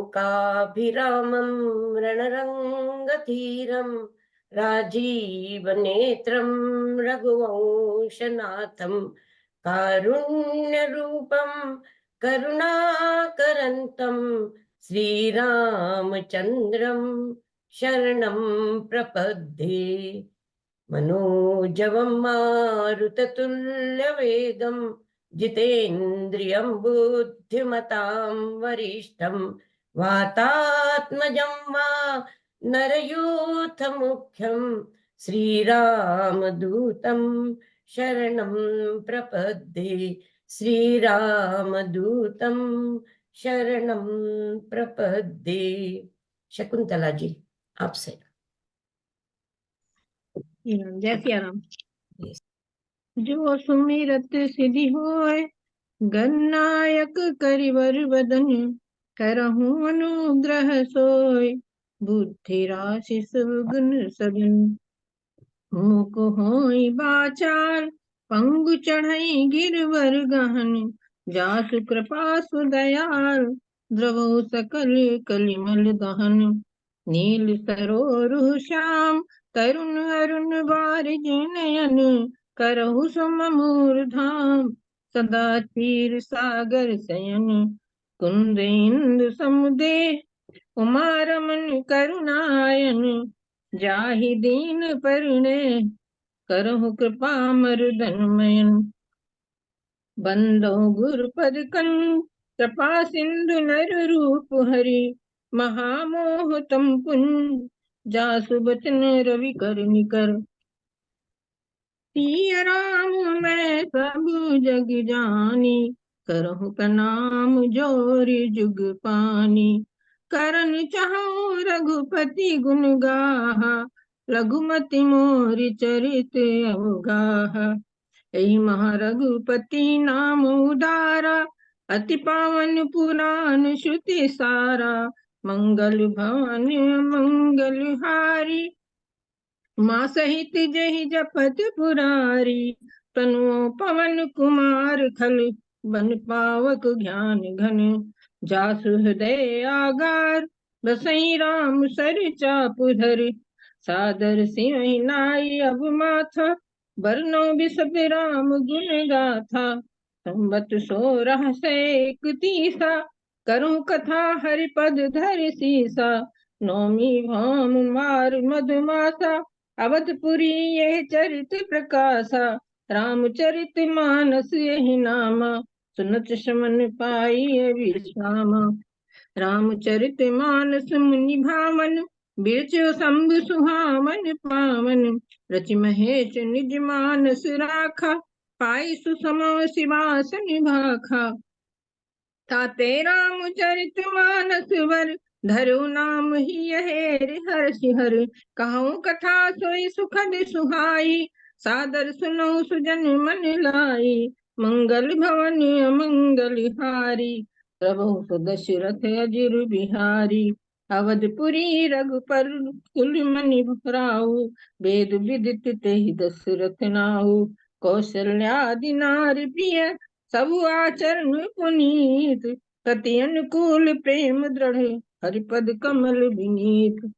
लंकाभिरामं रणरंगधीरं राजीवनेत्रं रघुवंशनाथं कारुण्यरूपं करुणाकरन्तं श्रीरामचन्द्रं शरणं प्रपद्ये। मनोजवं मारुततुल्यवेगं जितेन्द्रियं बुद्धिमतां वरिष्ठं वातात्मजं वा नरयूथमुख्यं श्रीरामदूतं शरणं प्रपद्ये। श्रीरामदूतं शरणं प्रपद्ये। शकुंतला जी, आपसे। जय सिया राम। जो सुमिरत सिद्धि होय, गणनायक करिवर बदन, करहु अनुग्रह सोय, बुद्धि राशि सुगुन सदन। मुख होई बाचार, पंगु चढ़ई गिरवर गहन, जासु कृपा सुदयाल, द्रवो सकल कलिमल दहन। नील सरोरु श्याम, तरुण अरुण बारिज नयन, करहु सम मूर्धाम, सदा क्षीर सागर शयन। कुंद इंदु समुदेह, उमा रमन करुणायन, जाहि दीन परिणे, करहु कृपा मरुदनमयन। बंदो गुरुपद कंद, कृपा सिंधु नर रूप हरि, महामोह तम पुंज, जासु बचन रवि कर निकर। सिया राम मैं सब जग जानी, करहु प्रणाम जोरि जुग पानी। करन चाहु रघुपति गुण गाहा, लघुमति मोरि चरित अवगाहा। ऐ महारघुपति नाम उदारा, अति पावन पुराण श्रुति सारा। मंगल भवन मंगल हारी, माँ सहित जहि जपत पुरारी। तनु पवन कुमार खल, बन पावक ज्ञान घन। जासु हृदय आगार, बसई राम सर चापुधर। सादर सिंह नाई अब माथा, बरनो बिसब राम गुण गाथा। संबत 1631, करूं कथा हरिपद धरि सीसा। नौमी भाम मार मधुमासा, अवधपुरी ये चरित प्रकाशा। रामचरित मानस यही नामा, सुनत शमन पाई विश्रामा। रामचरित मानस मुनि भावन, बिरचो शंभु सुहावन पावन। रचि महेश निज मानस राखा, पाई सुसमो शिवासन भाखा। ताते रामचरित मानस वर, धरु नाम ही हेरि हर्षि हर। कहूँ कथा सोई सुखद सुहाई, सादर सुनो सुजन मन लाई। मंगल भवन अमंगल हारी, प्रभु सुदशरथ अजिर बिहारी। अवधपुरी रघुपर कुल मनि भराऊ, वेद विदित तेहि दशरथ नाऊ। कौशल्यादि नारी प्रिय, सब आचरण पुनीत। कति अनुकूल प्रेम दृढ़, हरिपद कमल विनीत।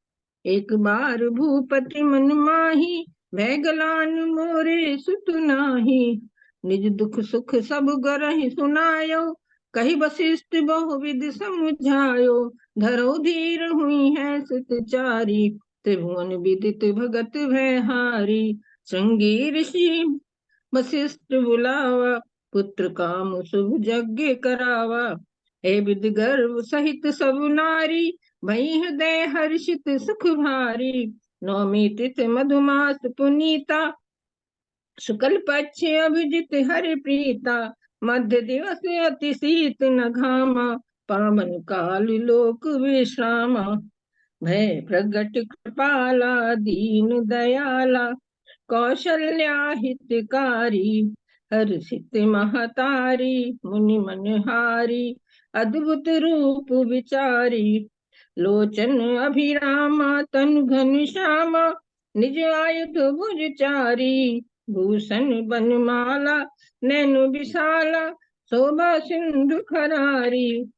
एक बार भूपति मन माही, भय गलान मोरे सुत नाही। निज दुख सुख सब गरहि सुनायो, कही वशिष्ठ बहुविध समुझायो। धरो धीर हुई है सतचारी, त्रिभुवन विदित भगत भयहारी। श्रृंगी ऋषि वशिष्ठ बुलावा, पुत्र काम शुभ यज्ञ करावा। हे विद गर्भ सहित सब नारी, भई हृदय हर्षित सुख भारी। नौमी तिथि मधुमास पुनीता, शुक्ल पक्ष अभिजित हरि प्रीता। मध्य दिवस अति शीत न घामा, पावन काल लोक विश्रामा। भय प्रगट कृपाला दीन दयाला, कौशल्या हितकारी। हर्षित महतारी मुनि मनहारी, अद्भुत रूप विचारी। लोचन अभिरामा तनु घन श्यामा, निज आयुध भुज चारी। भूषण बनमाला नैन विशाला, शोभा सिंधु खरारी।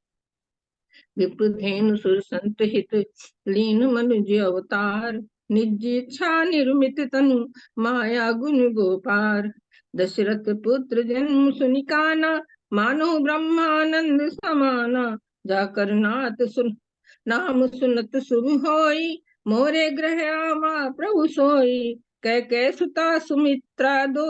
विप्रधेनु सुर संत हित लीन मनुज अवतार। निज इच्छा निर्मित तनु माया गुण गोपार। दशरथ पुत्र जन्म सुनि काना मानो ब्रह्मानंद समाना। जाकर नाथ सुन नाम सुनत शुभ होई मोरे ग्रह आमा प्रभु सोई। कह सुता सुमित्रा दो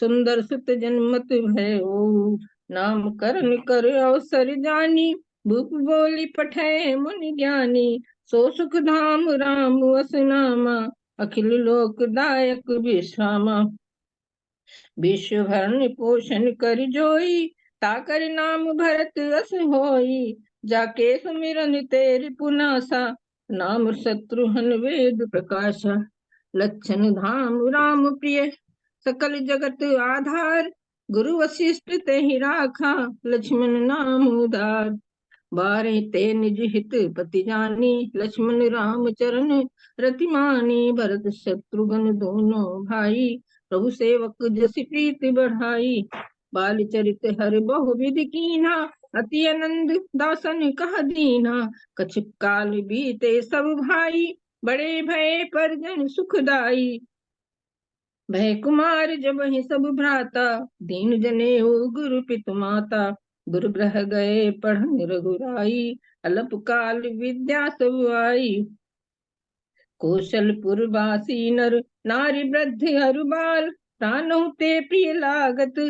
सुंदर सुत जन्मत भयो। नाम करण कर अवसर जानी भूप बोली पठे मुनि ज्ञानी। सो सुख धाम राम असनामा अखिल लोक दायक विश्रामा। विश्व भरण पोषण कर जोई ताकर नाम भरत अस होई। जाके सुमिरन तेरि पुनासा नाम शत्रुहन वेद प्रकाशा। लक्षण धाम राम प्रिय सकल जगत आधार। गुरु वशिष्ठ तेहि राखा लक्ष्मण नाम उदार। बारे ते निज हित पति जानी लक्ष्मण राम चरण रतिमानी। भरत शत्रुघ्न दोनों भाई प्रभु सेवक जसि प्रीति बढ़ाई। बाल चरित हर बहु विधि कीन्हा अति आनंद दासन कह दीन्हा। कछु काल बीते सब भाई बड़े भय परिजन सुखदाई। भय कुमार जब ही सब भ्राता दीन जनेऊ गुरु पितु माता। गुरु ग्रह गए पढ़न रघुराई अल्प काल विद्या सब आई। कौशलपुर वासी नर नारी वृद्ध हरु बाल प्राणहु ते प्रिय लागत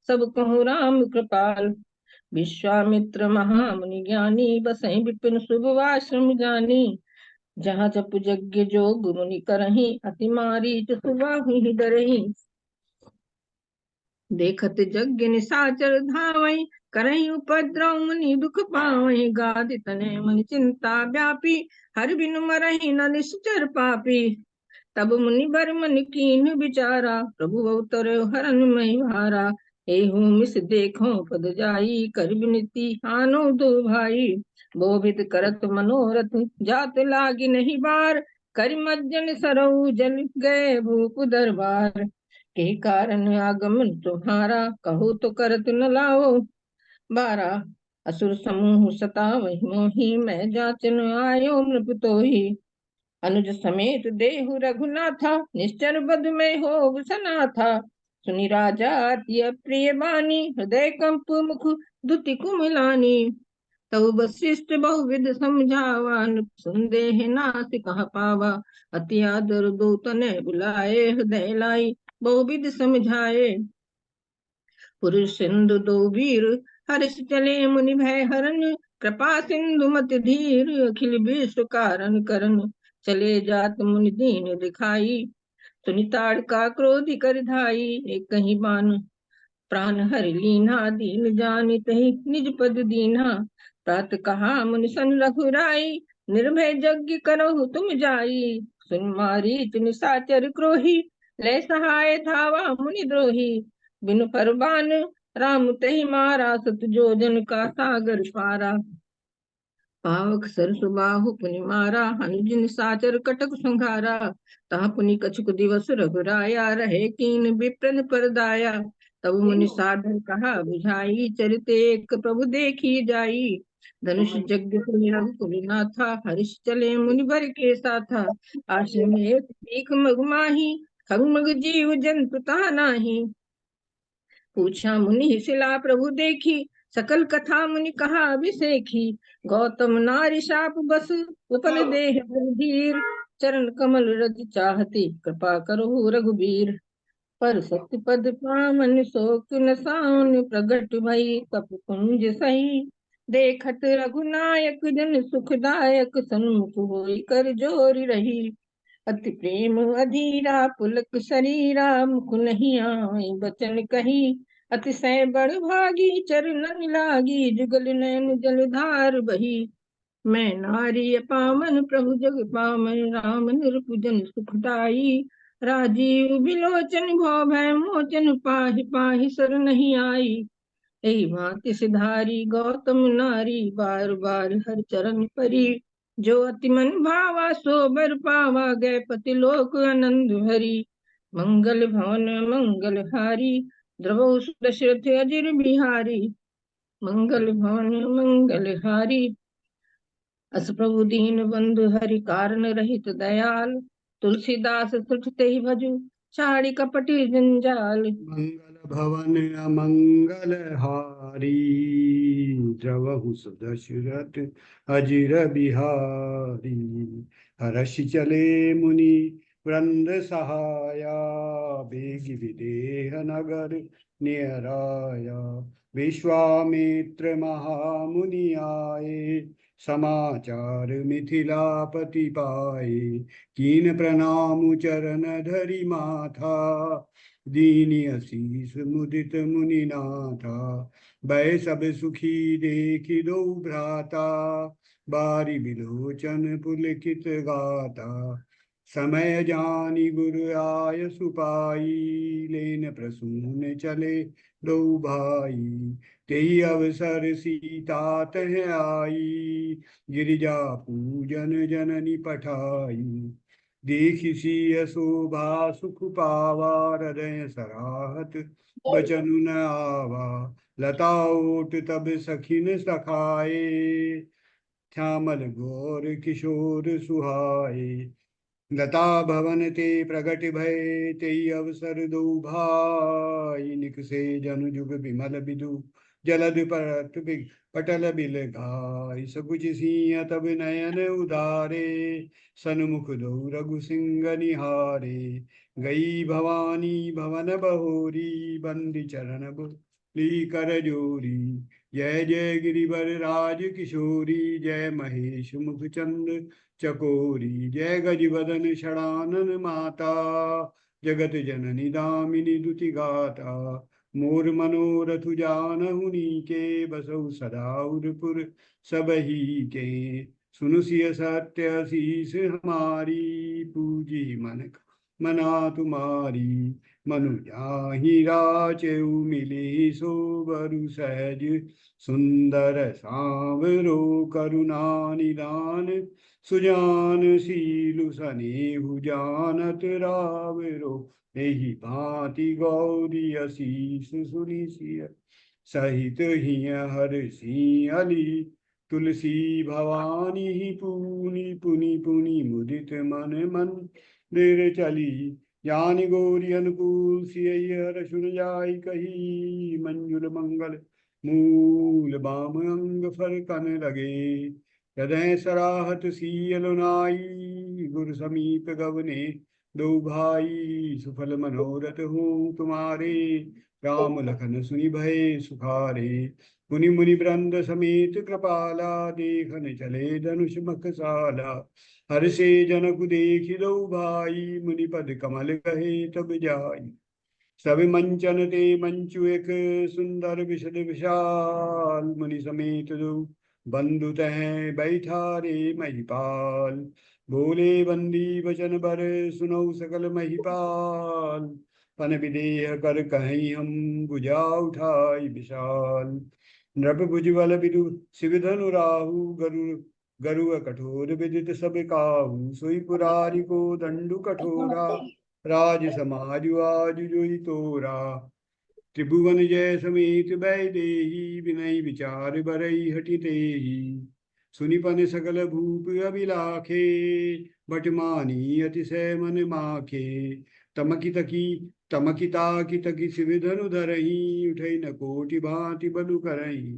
सब कहु राम कृपाल। विश्वामित्र महामुनि ज्ञानी बसै विपिन शुभ आश्रम जानी। जहाँ जप यज्ञ जोग मुनि करही अति मारीच सुबाहु डरही। देखत यज्ञ निशाचर धावई करही उपद्रव मुनि दुख पावई। गादि तने मन चिंता व्यापी हर बिनु मरही न निश्चर पापी। तब मुनि बर मन कीन विचारा प्रभु अवतर हरन मही भारा। एहू मिस देखो पद जाई कर विनती आनो दो भाई। बोभित करत मनोरथ जात लागी नहीं बार। कर मज्जन सरऊ जल गए भूप दरबार। के कारण आगमन तुम्हारा कहो तो करत न लाओ बारा। असुर समूह सतावहि मोहि मैं जाचन आयो नृप तोहि। अनुज समेत देहु रघुनाथा निश्चर बद में हो सनाथा। सुनि राजा अति प्रिय बानी हृदय कंप मुख दुति कुमलानी। तब वशिष्ठ बहुविध समझावा नृप संदेह नासि कह पावा। अति आदर दो तने बुलाए हृदय लाई बहुविध समझाए। पुरुष सिंधु दो वीर हर्ष चले मुनि भय हरन। कृपा सिंधु मत धीर अखिल विश्व कारण करन। चले जात मुनि दीन दिखाई सुनि ताड़का क्रोधि कर धाई। एक कहीं बान प्राण हरि लीना दीन जानि तहि निज पद दीना। प्रात कहा मुनि सन रघुराई निर्भय यज्ञ करहु तुम जाई। सुन मारीच निशाचर क्रोही ले सहाय धावा मुनि द्रोही। बिनु परबान राम तहि मारा सत जोजन का सागर पारा। पावक सर सुबाहु पुनि मारा हनुज निशाचर कटक संघारा। तहाँ पुनि कछुक दिवस रघुराया रहे कीन विप्रन परदाया। तब मुनि साधन कहा बुझाई चरित एक प्रभु देखी जाई। धनुष यज्ञ सुनि रघुकुल नाथा हर्ष चले मुनि बर के साथा। आश्रम एक भीख मग माही खगमग जीव जंतु ता नाही। पूछा मुनि शिला प्रभु देखी सकल कथा मुनि कहा अभिषेखी। गौतम नारी शाप बस उपन देह धीर। चरण कमल रज चाहती कृपा करो रघुबीर। पर सत्य पद पावन शोक नसान प्रगट भई कप कुंज सही। देखत रघुनायक जन सुखदायक सन्मुख होई कर जोरी रही। अति प्रेम अधीरा पुलक शरीरा मुख नहीं आए बचन कही। अतिशय बड़ भागी चरणन लागी जुगल नैन जलधार बही। मैं नारी पावन प्रभु जग पावन राम निरपुजन सुखदाई। राजीव बिलोचन भव भय मोचन पाहि पाहि सर नहीं आई। यही भांति सिधारी गौतम नारी बार बार हर चरण परी। जो अति मन भावा सो बर पावा गए पति लोक आनंद हरि। मंगल भवन मंगल हारी द्रवो दशरथ अजिर बिहारी। मंगल भवन मंगल हारी अस प्रभु दीन बंधु हरि कारण रहित दयाल, तुलसीदास तुझते ही भजु छाड़ी कपटी जंजाल। मंगल भवन अमंगल हारी, द्रवहु सुदशरथ अजिर बिहारी। हर्ष चले मुनि वृंद सहाया, बेगी विदेह नगर नियराया। विश्वामित्र महामुनि आए, समाचार मिथिलापति पाए। कीन प्रणाम चरण धरि माथा, दीनी असीस मुदित मुनिनाथा। भय सब सुखी देखि दो भ्राता, बारी बिलोचन पुलकित गाता। समय जानी गुरु आय सुपाई, लेन प्रसून चले दो भाई। तेहि अवसर सीता तह आई, गिरिजा पूजन जननी पठाई। देखि सिय शोभा सुख पावा, हृदय सराहत बचन न आवा। लता ओट तब सखिन सखाए, श्यामल गौर किशोर सुहाए। लता भवन ते प्रगट भय, तेई अवसर दो भाई। निकसे जनु जुग बिमल बिदु, जलद पटल बिल घाय। सकुच सिंह तब नयन उदारे, सन्मुख दो रघु सिंह निहारे। गई भवानी भवन बहोरी, बंदी चरण बोली कर जोरी। जय जय गिरिवर राज किशोरी, जय महेश मुख चंद चकोरी। जय गजवदन षडानन माता, जगत जननी दामिनी दुति गाता। मोर मनोरथ जानहु नीके, बसहु सदा उरपुर सबही के। सुनु सिय सत्य शीस हमारी, पूजी मन मना तुम्हारी। मनु जाहि राचेउ मिली, सो बरु सहज सुंदर सांवरो। करुणा निदान सुजान शीलु सनेहु, जानत रावरो। एहि भांति गौरी असीस सुनि सिय सहित हिय हरषि अली। तुलसी भवानी पुनि पुनि पुनि मुदित मन मंदिर चली। ज्ञान गौरी अनुकूल सिय हर सुन जाय कही। मंजुल मंगल मूल बाम अंग फर कन लगे। हृदय सराहत सीयल नाई, गुरु समीप गवने दो भाई। सुफल मनोरथ हो तुम्हारे, राम लखन सुनि भय सुखारे। मुनि मुनि वृंद समेत कृपाला, देखन चले धनुष मखसाला। हर्षे जनक देखि दो भाई, मुनि पद कमल कहे तब जाई। सब मंचन ते मंचु एक, सुंदर विशद विशाल। मुनि समेत दो बंधु तह बैठा रे महिपाल। बोले बंदी वचन बर, सुनौ सकल महिपाल। पन विदेह कर कहीं हम, भुजा उठाई विशाल। नृप भुजबल विदु शिव धनु राहु, गरुड़ कठोर विदित सब काहू। सोई पुरारी को दंडु कठोरा, राज समाज आज जोई तोरा। त्रिभुवन जय समेत भय देही, विनय विचार बरई हटि तेहि। सुनिपन सकल भूप अभिलाखे, बट मानी अतिशय मन माखे। तमकी तकी तमकी ताकी तकी शिव धनु धरही, उठई न कोटि भांति बलु करही।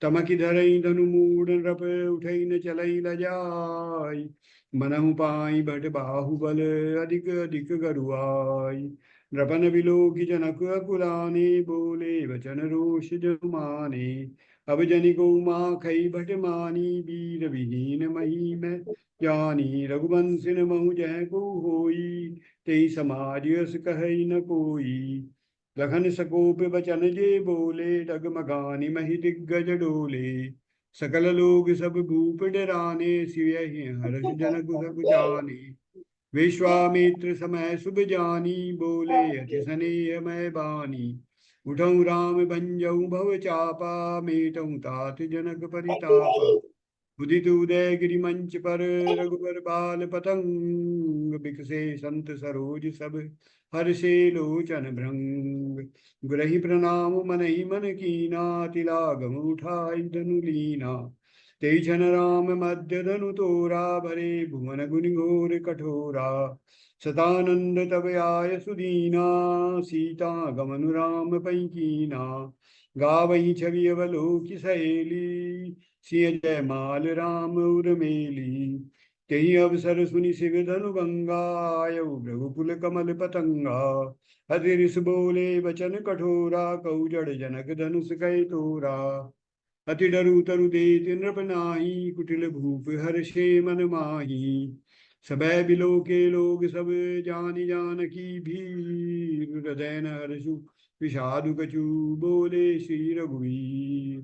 तमकी धरई धनु मूढ़ नृप, उठई न चलई लजाई। मनहु पाई भट बाहुबल, अधिक अधिक गरुआई। नृपन बिलोकि जनक अकुलाने, बोले वचन रोष जनु माने। अब जनि गौ माखई भट मानी, वीर विहीन मही मैं जानी। रघुवंश महु जय को होई, तेई समाज यस कहई न कोई। लखन सकोप बचन जे बोले, डगमगानी मही दिग्गज डोले। सकल लोग सब भूप डराने, सियहि हर्ष जनक सब जाने। विश्वामित्र समय शुभ जानी, बोले अति स्नेह मैं बानी। उठऊँ राम भंजऊँ भव चापा, मेटऊँ तात जनक परितापा। उदित उदय गिरि मंच पर, रघुबर बाल पतंग। बिकसे संत सरोज सब, हर्षे लोचन भृंग। गुरहि प्रणाम मनहि मन कीना, तिलागम उठाई धनु लीना। तेई छन राम मध्य धनु तोरा, भरे भुवन गुनि घोर कठोरा। सतानंद तब आय सुदीना, सीता गमनु राम पै कीना। गावही छवि अवलोकि सहेली, सिय जय माल राम उर्मेली। तेहि अवसर सुनि शिव धनु गंगा, आयउ भृगुकुल कमल पतंगा। हरि ऋष बोले वचन कठोरा, कहु जड़ जनक धनुष कै तोरा। अति डरु तरु देत नृप नाही, कुटिल भूप हर्षे मन माही। सबय बिलो के लोग सब जानि जानकी भीर, हृदय न हर्षु विषादु कछु, बोले श्री रघुवीर।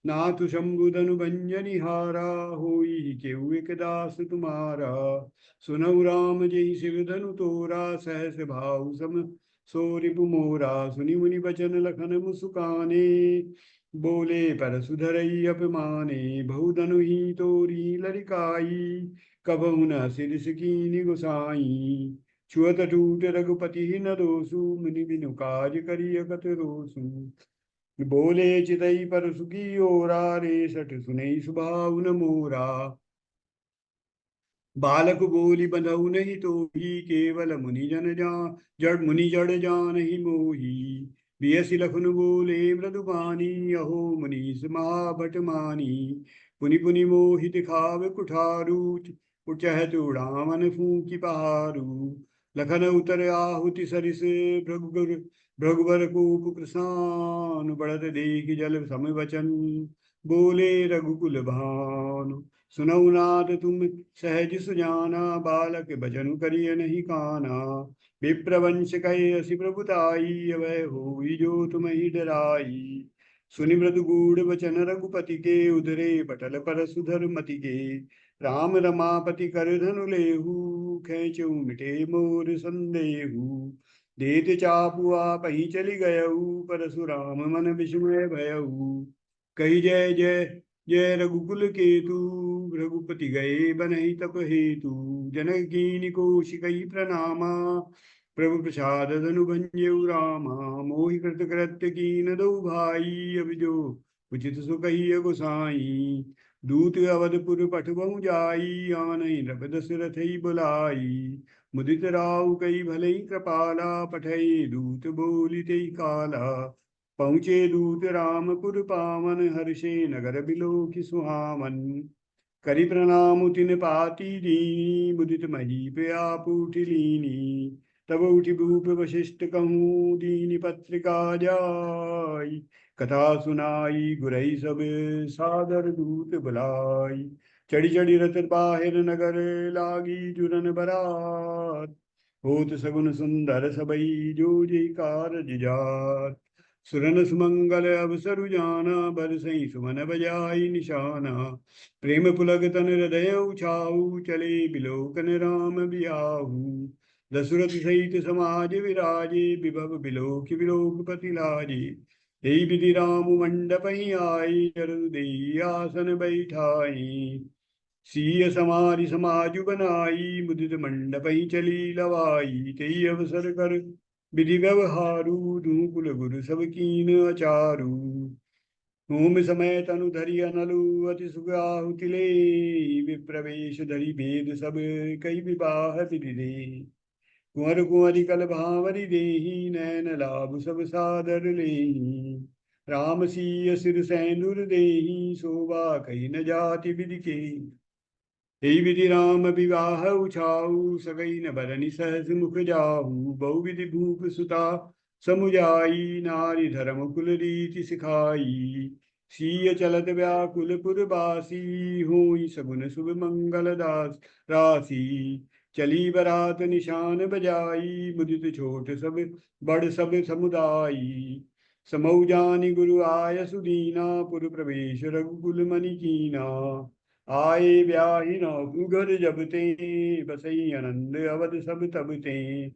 नाथ शंभु धनु भंजनि हारा, होई केहु एक दास तुम्हारा। सुनऊ राम जय शिव धनु तोरा, सहस भाव सम सो रिपु मोरा। सुनि मुनि बचन लखन मुसुकाने, बोले परसु धरई अपमाने। बहुधनु ही तोरी लरिकाई, कबहु न सिरिस कीनि गुसाई। छुअत टूट रघुपति न दोसु, मुनि बिनु काज करिय कत रोसु। बोले चितई परसु की ओरा, रे सठ सुनई सुभाव न मोरा। बालक बोली बंधउ नहीं तोही, केवल मुनि जन जान जड़ मुनि जड़ जान ही मोही। बियसि लखन बोले मृदुबानी, अहो मुनीस महाभट मानी। पुनि पुनि मोहि दिखावे कुठारू, उचहत उड़ामन फूंकी पहारू। लखन उतर आहुति सरिस, भृगुर भृगुवर कूप कृसान। बढ़त देख जल सम वचन, बोले रघुकुल भानु। सुनऊ नाथ तुम सहज सुजाना, बालक भजन करिय नहीं काना। विप्रवंश कहे असि प्रभुताई, अवै होई जो तुम ही डराई। सुनि मृदु गूढ़ वचन रघुपति के, उदरे पटल पर सुधर मति के। राम रमापति कर धनु लेहु, खेचऊ मिटे मोर संदेहु। देत चापु आपहि चलि गयऊ, परशुराम मन विस्मय भयऊ। कही जय जय जय रघुकुल केतु, रघुपति गए बनहि तप हेतु। जनक कीनि कौशिकहि प्रणामा, प्रभु प्रसाद धनु भंजऊ रामा। मोहि कृत कृत्य कीन दो भाई, अब जो उचित सो कहिय गोसाई। दूत अवधपुर पठबहु जाई, आनहि नृप दशरथि बुलाई। मुदित राउ कई भलई कृपाला, पठई दूत बोली तेई काला। पहुँचे दूत रामपुर पावन, हर्षे नगर बिलो की सुहावन। करि प्रणाम तिन पाती दीनी, मुदित महीप आप उठि लीनी। तब उठि भूप वशिष्ठ कहूँ, दीनी पत्रिका जाई। कथा सुनाई गुरई सब, सादर दूत बुलाई। चढ़ी चढ़ी रथ बाहिर नगर, लागी जुरन बरात। होत सगुन सुंदर सबई, जो जय कारज जात। सुरन सुमंगल अवसरु जाना, बरसई सुमन बजाई निशाना। प्रेम पुलक तन हृदय उछाऊ, चले बिलोकन राम बियाहू। दशरथ सहित समाज विराजे, विभव बिलोक बिलोकपति लाजे। यही विधि राम मंडप ही आई, जरु देई आसन बैठाई। सीय समारि समाजु बनाई, मुदित मंडप ही चली लवाई। तेई अवसर कर विधि व्यवहारू, दूँ कुल गुरु सब कीन अचारू। होम समय तनु धरि अनलु, अति सुख आहुति ले। विप्रवेश धरि भेद सब, कई विवाह विधि दे। कुंवर कुंवरी कल भावरी देही, नैन लाभ सब सादर लेही। राम सीय सिर सैंदुर देही, शोभा कही न जाति विधि के। यही विधि राम विवाह उछाऊ, सगई न बरनि सहस मुख जाहू। बहु विधि भूप सुता समुजाई, नारी धर्म कुल रीति सिखाई। सीय चलत व्याकुल पुरबासी, होई सगुन शुभ मंगल दास राशि। चली बरात निशान बजाई, मुदित छोट सब बड़ सब समुदायी। समऊ जानी गुरु आय सुदीना, पुर प्रवेश रघुकुल मनि कीना। आए ब्याहि नौ घर जब ते, बसई आनंद अवध सब तब ते।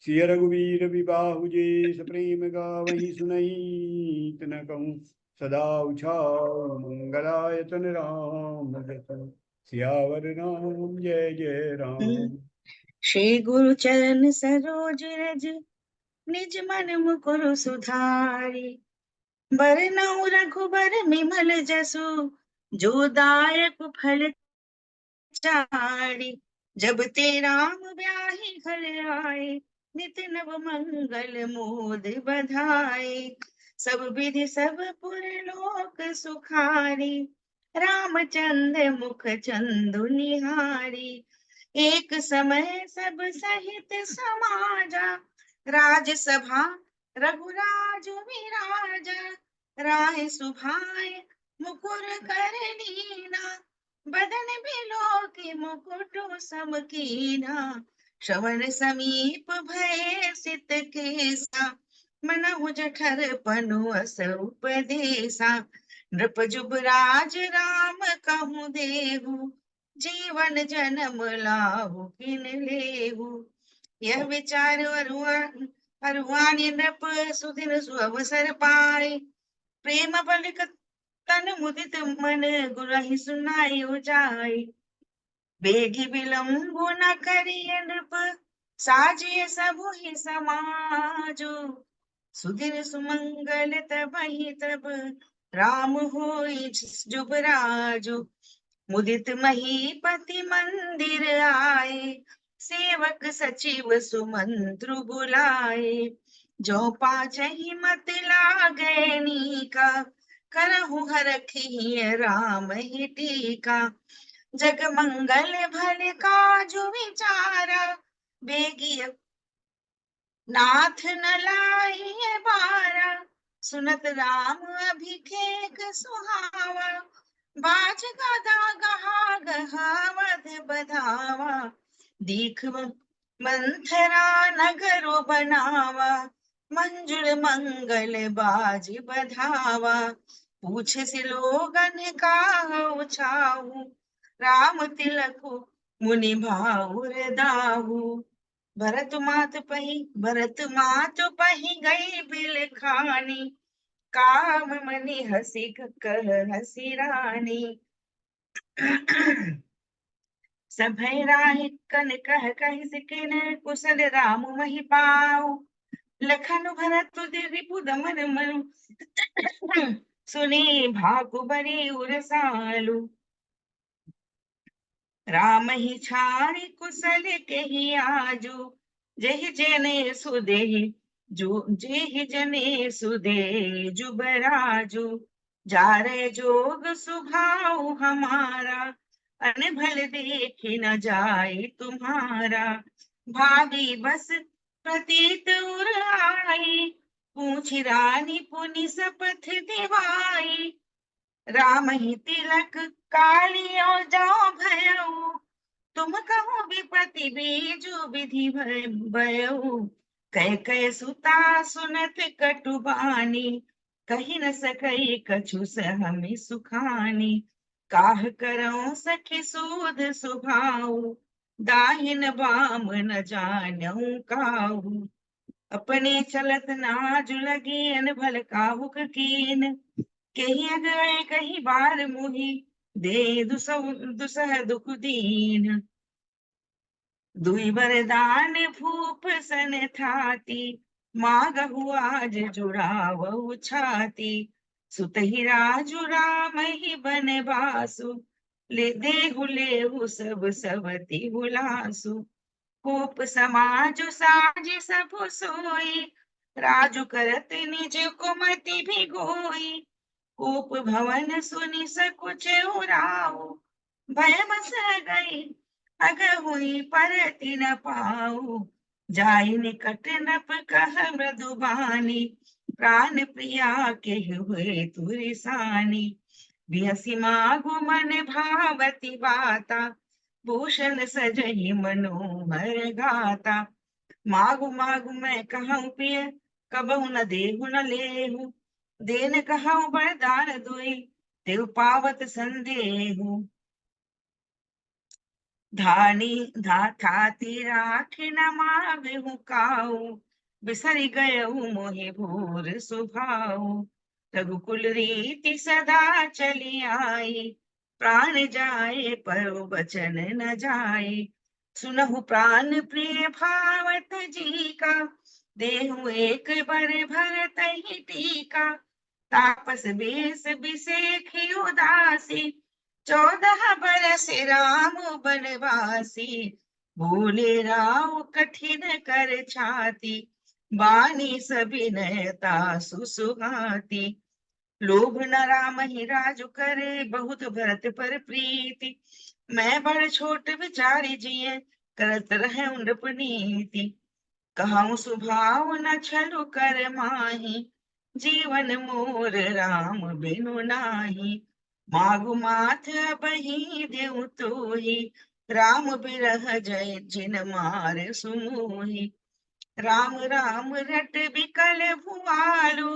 सिय रघुवीर विबाहु जे, सप्रेम गावहि सुनई। तिन कहूँ सदा उछाऊ, मंगलायतन राम रतन। सियावर राम जय जय राम। श्री गुरु चरण सरोज रज, निज मन मुकुर सुधारी। बरनउँ रघुबर विमल जसु, जो दायक फल चारि, जब ते राम ब्याहि घर आए, नित नव मंगल मोद बधाए। सब विधि सब पुर लोक सुखारी, रामचंद्र मुख चंदु निहारी। एक समय सब सहित समाजा, राजसभा रघुराज विराजा। राय सुभाए मुकुर कर लीना, बदन बिलो की मुकुट समकीना। श्रवण समीप भय सित केसा, मनहु जठर पनु अस उपदेसा। नृप जुबराज राम कहूँ देहु, जीवन जन्म लाहु किन लेहु। यह विचार अरुआनि नृप सुदिन सुअवसर पाए, प्रेम बलिक तन मुदित मन गुरहि सुनायो जाय। बेगी विलंबु न करिय नृप, साजिय सबु ही समाजो। सुदिन सुमंगल तबहि तब, राम होई जुबराजो। मुदित महीपति मंदिर आए, सेवक सचिव सुमंत्रु बुलाए। जो पाचहि मत लागे नीका, करहु हरखिय राम ही टीका। जग मंगल भल काजु विचारा, बेगिय नाथ न लाइए बारा। सुनत राम अभिषेक सुहावा, बाज गदा गहा गहावत बधावा। दीख मंथरा नगरो बनावा, मंजुल मंगल बाज बधावा। पूछ सिलोगन काहु छाऊ, राम तिलकु मुनि भाउर दाहु। भरत मात पही गई बिल खानी, काम मनि हसी कह हसी रानी। सभय राहि कन कह कहि सिकिन, कुशल राम मही पाऊ। लखन भरत रिपु दमन मनु, सुनी भाकु बरी उरसालु। राम ही छाड़ी कुशल के ही आजू, जहि जने सुदेहि जेहि जने सुदे जुबराजू। जारे जोग सुभाऊ हमारा, अनभल देखी न जाए तुम्हारा। भागी बस प्रतीत उर आई, पूछी रानी पुनि सपथ दिवाई। राम ही तिलक कालियो जाओ भयऊ, तुम कहो विपति बीजु विधि भयऊ। कह कह सुता सुनत कटुबानी, कही न सकई कछु सहमी सुखानी। काह करो सखी सूद सुभाऊ, दाहिन बाम न जानऊ काहू। अपने चलत नाजु लगी अनभल काहुक कीन, कही अगए कही बार मुहि, दे दुसह दुख दीन। दुई वरदान भूप सन थाती, मागहु आज जुड़ावहु छाती। सुतहि राजु राम ही बनवासु, ले देहु लेहु सब सवति हुलासु। कोप समाजु साज सब सोई, राजु करत निज कुमति भिगोई। कोप भवन सुनि सकुच उराऊ, भय बस गई अग हुई परति न पाऊ। जाहि निकट नप कह मृदुबानी, प्राण प्रिया के हुए तुरिसानी। बिहसी मागु मन भावती बाता, भूषण सजहि मनोहर गाता। मागु मागु मैं कहूँ पिय, कबहु न देहु न लेहु। देन कहूँ वरदान दुई, तेउ पावत संदेहु। थाती राखी न मागहु काऊ, बिसरि गयहु मोहि भूर सुभाऊ। रघुकुल रीति सदा चली आई, प्राण जाए पर बचन न जाए। सुनहु प्राण प्रिय भावत जी का, देहु एक बर भरत ही टीका। तापस बेस बिसेखी उदासी, 14 बरस राम बनवासी। बोले राव कठिन कर छाती, बानी सबिनयता सुसुहाती। लोभ न राम ही राजु करे, बहुत भरत पर प्रीति। मैं बड़ छोट विचारी जिये, करत रहे उंडप नीति। कहूँ सुभाव न छलु कर माही, जीवन मोर राम बिनु नाही। मागु माथ अबहि देउ तोहि, राम बिरह जय जिन मार सुमोहि। राम राम रट बिकल भुआलु,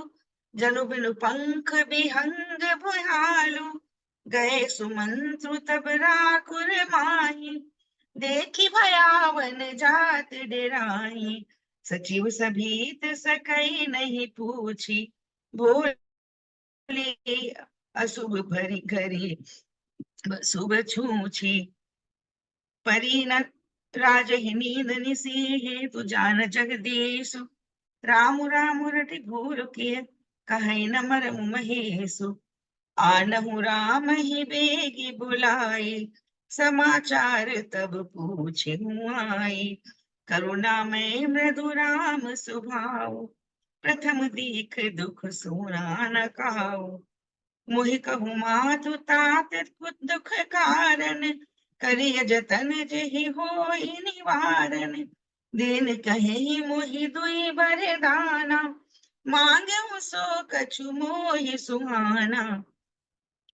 जनु बिनु पंख बिहंग भयालु। गए सुमंत्रु तब राकुर माही, देखी भयावन जात डेराही। सचिव सभीत सकई नहीं पूछी, बोले अशुभ भरी घरी शुभ छूछी। परी न राजहि नींद निसीहे, तु जान जगदीशु। राम राम रटि घोर किए, कहि न मरम महेशु। आनहु राम ही बेगी बुलाई, समाचार तब पूछे आई। करुणामय मृदु राम स्वभाव, प्रथम दीख दुख सुना न काऊ। मोहि कहु मातु तात दुख कारण, करिय जतन जेहि होई निवारण। दिन कहे मोहि दुई बरदाना, मांगेहु सो कछु मोहि सुहाना।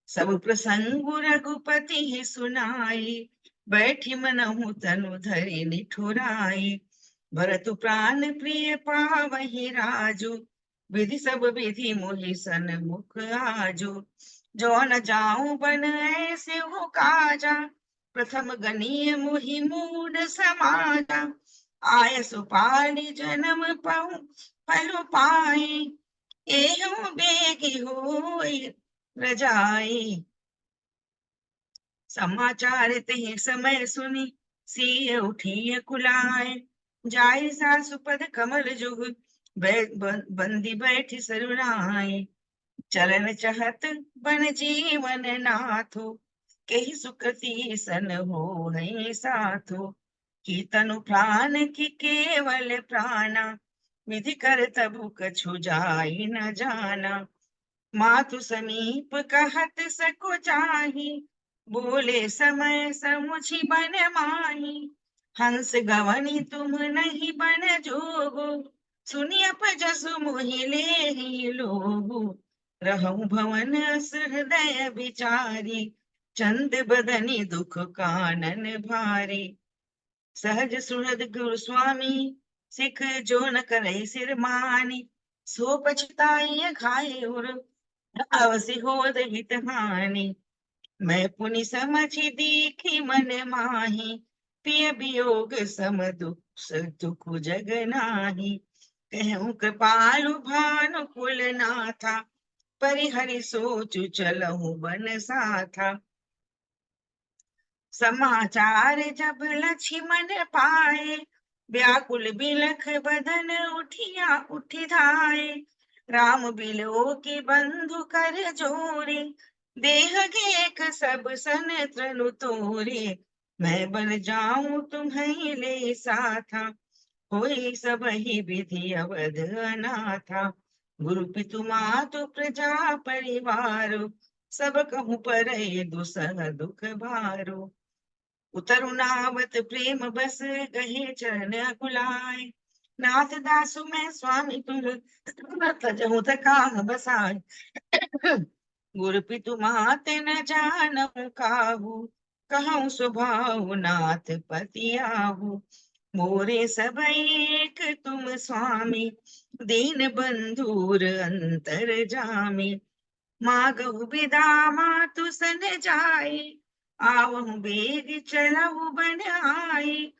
सब प्रसंग रघुपति ही सुनाई, बैठी मनहु तनु धरि निठुराई। भरतु प्राण प्रिय पावहि राजु, विधि सब विधि मोहि सन्मुख आजु। जो न जाऊं बन ऐसे हो काजा, प्रथम गनीय मोहि मूड समाजा। आय सुपाली जन्म पाऊं फल पाए, एहु बेगी होई रजाई। समाचार ते समय सुनी, सिय उठिय कुलाय। जाय सासुपद कमल जुग, बंदी बैठी सरुनाई। चलन चहत बन जीवन नाथो, केहि सुकृति सन हो है साथो। की तनु प्राण की केवल प्राणा, विधि कर तबु कछु जाई न जाना। मातु समीप कहत सको जाही, बोले समय समुझि बन माही। हंस गवनी तुम नहीं बन जोगो, सुनि अपजसु मोहि लेहि लोगो। रहु भवन अस हृदय विचारी, चंद बदनी दुख कानन भारी। सहज सुहृद गुरु स्वामी, सिख जो न करे सिर मानी। सो पछताई खाए उर, अवसि होत हित हानि। मैं पुनि समझि दीखी मन माही, पिय वियोग सम दुख जग नाही। कहूँ कृपालु भानु कुल नाथा, परिहरि सोचु चलहु बन साथा। समाचार जब लक्ष्मण पाए, व्याकुल बिलख बदन उठिया उठि धाए। राम बिलो के बंधु कर जोरे, देह घेक सब सन तनु तोरे। मैं बन जाऊं तुम्हें ले साथा, होई सब ही विधि अवध अनाथा। गुरु पितु मातु प्रजा परिवारो, सब कहूँ पर दुसह दुख भारो। उतरु नावत प्रेम बस, गहे चरण अकुलाय। नाथ दासु मैं स्वामी तुम, तजहु तकाह बसाय। गुरु पितु मात न जानहु काहू, कहूँ स्वभाव नाथ पति आहू। मोरे सब एक तुम स्वामी, दीन बंधुर अंतर जामी। मागहु बिदा मातु सन जाई, आवहु बेग चलहु बन आई।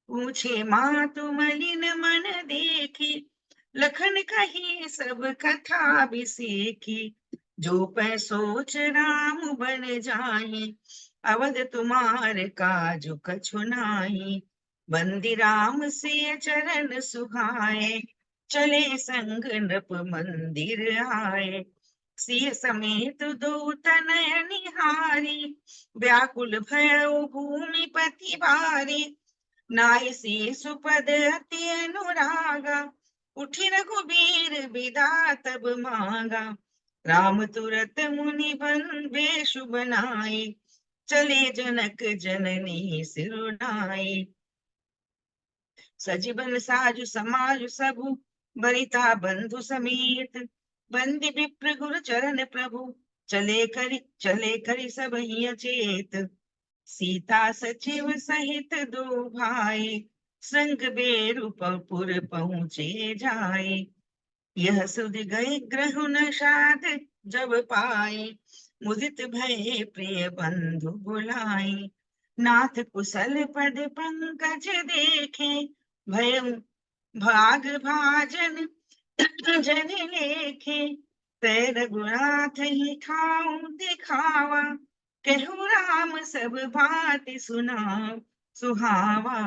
पूछे मातु मलिन मन देखी, लखन कही सब कथा बिसेखी। जो पै सोच राम बन जाहि, अवध तुम्हार काजु कछु नाही। बंदी राम से चरण सुहाए, चले संग नृप मंदिर आए। सिय समेत दो तनय निहारी, व्याकुल भयउ भूमिपति भारी। नाय से सुपद अति अनुरागा, उठि रघुबीर बिदा तब मांगा। राम तुरत मुनि बन बेशु बनाए, चले जनक जननी सिरुनाए। सजीवन साजु समाजु सबु, बरिता बंधु समेत। बंदी विप्र गुरु चरण प्रभु, चले करि सब ही अचेत। सीता सचिव सहित दो भाई, संग बेरुपपुर पहुँचे जाए। यह सुध गए ग्रह नषाद जब पाए, मुदित भय प्रिय बंधु बुलाए। नाथ कुशल पद पंकज देखे, भय भाग भाजन जन लेखे। तै रघुनाथ ही ठाउ दिखावा, कहु राम सब भांति सुनाओ सुहावा।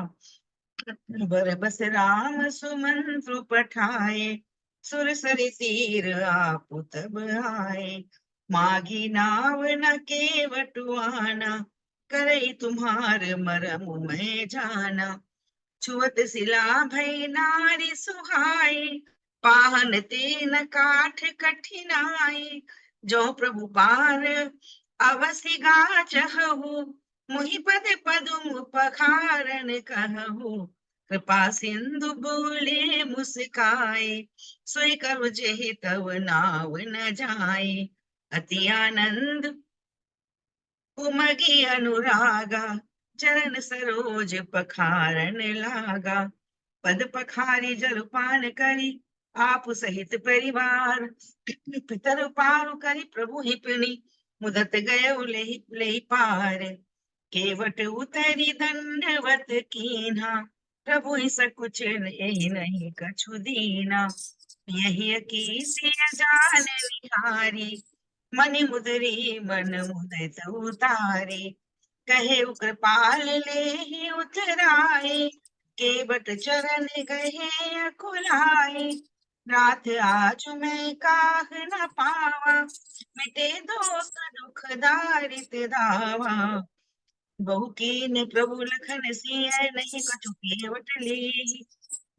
बर बस राम सुमंत्र पठाए, सुरसरि तीर आपु तब आए। मागी नाव न केवटुआना, करई तुम्हार मरम मैं जाना। छुअत सिला भई नारी सुहाई, पाहन तेन काठ कठिनाई। जो प्रभु पार अवसि गाचहु, मुहि पद पदुम पखारन कहु। कृपा सिंधु बोले मुस्काए, सोई करो जेहि तव नाव न जाए। अति आनंद उमगी अनुरागा, चरण सरोज पखारन लागा। पद पखारी जल पान करी, आप सहित परिवार। पितर पारु करी प्रभु ही पुनि, मुदत गए लेहि पार। केवट उतरी दंडवत कीन्हा, प्रभु ही सकुच यही नहीं कछु दीना। यही अकीसिय जान निहारी, मनि मुदरी मन मुदित उतारे। कहे कृपाल लेहि उतराए, केवट चरण गहे अकुलाए। नाथ आज मैं काह न पावा, मिटे दोष दुख दारित दावा। बहु कीन प्रभु लखन सिय नहीं कछु केवट लेहि।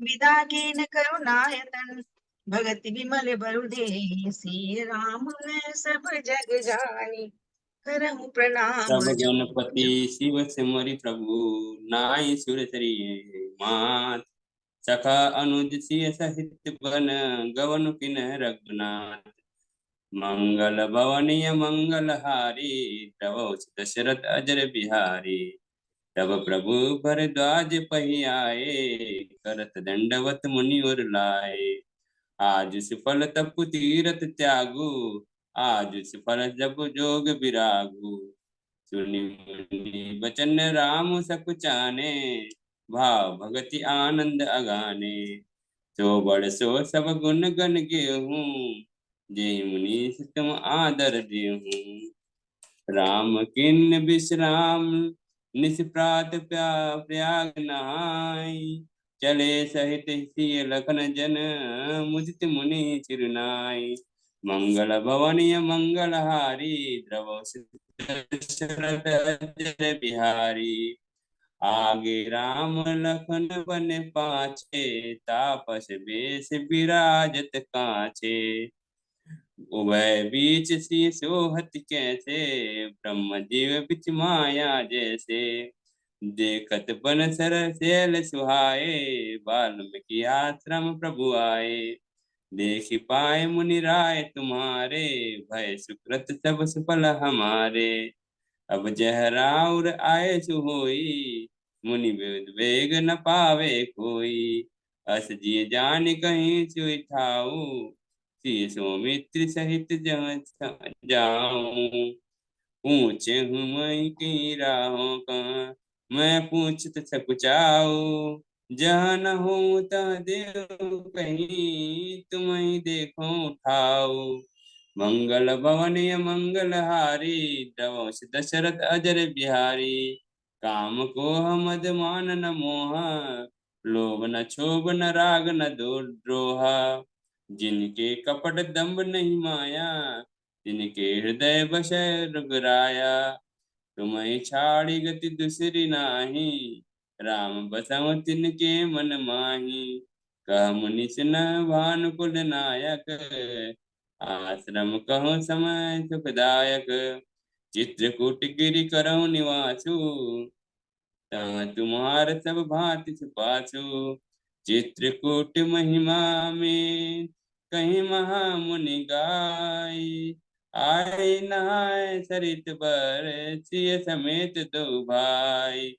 विदा कीन करुणायतन, भगति विमल बरु देहि। सिय राम मैं सब जग जानी, करहु प्रणाम सब जो गणपति शिव सिमरि प्रभु, नाई सुर सरी मात। सखा अनुज सिय सहित बन, गवन किन रघुनाथ। मंगल भवनीय मंगल हारी, तव दशरथ अजर बिहारी। तब प्रभु भरद्वाज पही आए, करत दंडवत मुनि और लाए। आज सुफल तपु तीरथ त्यागु, आज सुफल जब जोग विरागु। सुनि मुनि बचन राम सकुचाने, भाव भगति आनंद अगाने। सो बड़ सो सब गुण गण गेहूँ, जय मुनि तुम आदर देहूँ। राम किन विश्राम निस प्रात प्रयाग नहाई। चले सहित सिय लखन जन, मुदित मुनि चिरुनाई। मंगल भवनीय मंगल हारी, द्रव दशरथ अजर बिहारी। आगे राम लखन बन पाछे, तापस बेस विराजत काछे। उभय बीच सी सोहत कैसे, ब्रह्म जीव बिच माया जैसे। देखत बन सर सैल सुहाए, वाल्मीकि आश्रम प्रभु आए। देखि पाए मुनि राय तुम्हारे, भय सुकृत सब सुफल हमारे। अब जह राउर आए सुहोई, मुनि वेग न पावे कोई। अस जिय जान कहीं सोई ठाऊ, सिय सौमित्र सहित जहाँ जाऊं। पूछे हूँ मैं की राहों का, मैं पूछत सकुचाऊ। जहाँ न हो तह देव कहीं, तुम ही देखो ठाऊ। मंगल भवनीय मंगल हारी, द्रवस दशरथ अजर बिहारी। काम को मद मान न मोहा, लोभ न क्षोभ न राग न द्रोहा। जिनके कपट दंभ नहीं माया, तिनके हृदय बस रघुराया। तुम्हें छाड़ी गति दूसरी नाही, राम बसव तिनके मन माही। कह मुनिस न भानुकुल नायक, आश्रम कहो समय सुखदायक। चित्रकूट गिरि करौ निवासु, तुम्हार सब भांति सुपासु। चित्रकूट महिमा में कहीं महामुनि गाय, आए नहाय सरित बर सिय समेत दो भाई।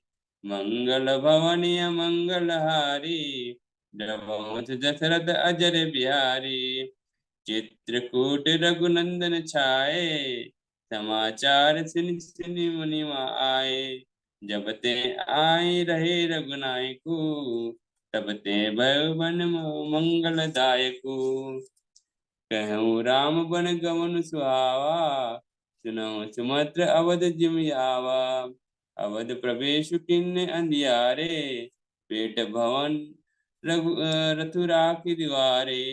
मंगल भवन मंगल हारी, द्रवंश दशरथ अजर बिहारी। चित्रकूट रघुनंदन छाए, समाचार सुनि सुनि मुनि आए। जब ते आए रहे रघुनायको, तब ते भय बन मंगलदायको। कहूँ राम बन गवन सुहावा, सुनऊ सुमत्र अवध जिम आवा। अवध प्रवेश किन्ने अंधियारे, पेट भवन रथु राखी दीवारे।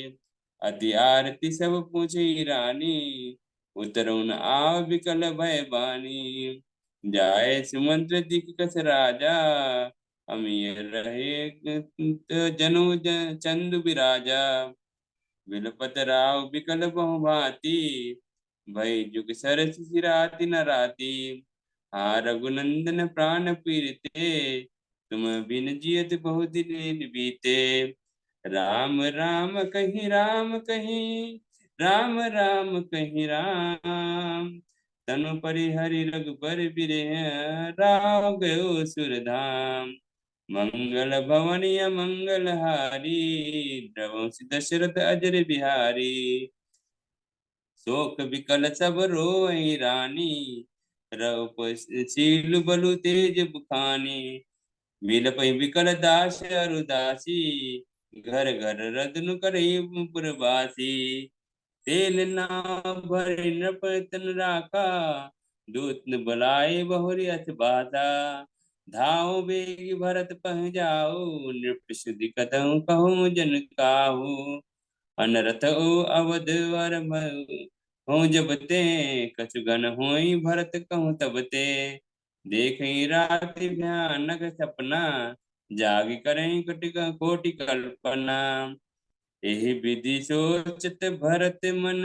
अति आरती सब पूछे रानी, उतरुन आव विकल भय बानी। जाय सुमंत्र दिख कस राजा, अमीर रहे जनु चंदु बिराजा। बिलपत राव बिकल बहु भांति, भय जुग सरस सिराति न राती। हा रघुनंदन प्राण पीरते, तुम बिन जियत बहु दिन बीते। राम राम कहीं राम कहीं, राम राम कहीं राम। तनु परिहरि रघुबर बिरह, राव गयो सुरधाम। मंगल भवन मंगल हारी, द्रवंश दशरथ अजर बिहारी। शोक विकल सब रोई रानी, रघुशील बलु तेज बुखानी। बिलपहि विकल दास अरुदासी, घर घर रदनु करई पुरवासी। तेल नाम भरि नृप तन राखा, दूत न बुलाए बहुरी अथ बाधा। धाओ बेग भरत पह जाओ, नृप सुधि कतहु कहूँ जन काहू। अनरथ ओ अवध वर हो जब ते, कछु घन होई भरत कहूँ तब ते। देखई राति भयानक सपना, जाग करें कोटि कल्पना। एहि विधि सोचत भरत मन,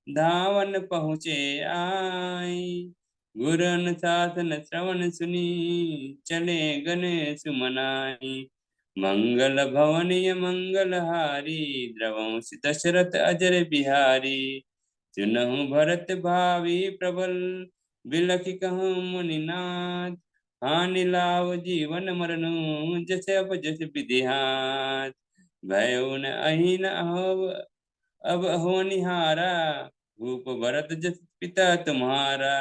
धावन पहुँचे आई। गुर अनुशासन श्रवण सुनी, चले गने सुमनाई। मंगल भवन मंगल हारी, द्रवंश दशरथ अजर बिहारी। सुनहु भरत भावी प्रबल, बिलखि कहूँ मुनिनाथ। हानि लाभ जीवन मरनु, जस अब जस विधिहात। भयो न अहिन अब हो निहारा, भूप भरत जस पिता तुम्हारा।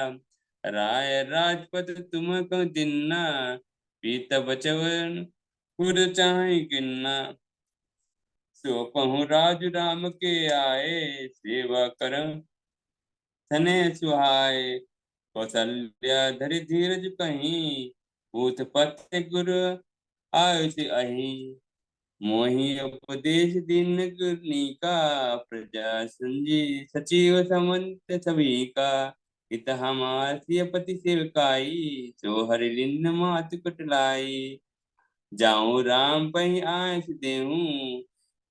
राय राजपद तुम को दिन्ना, पीत बचवन पुर चाहि किन्ना। सो पहु राजु राम के आए, सेवा करम थने सुहाए। कौशल्या धरि धीरज कहीं, पूत पथ गुरु आयुष अहि। मोहि उपदेश दिन गुरनीका, प्रजा संजी सचिव समंत सभी का। इत हमार सिय पति सेवकाई, सो हरि लिन्न मातु कटलाई। जाऊं राम पहि आयस देहूं,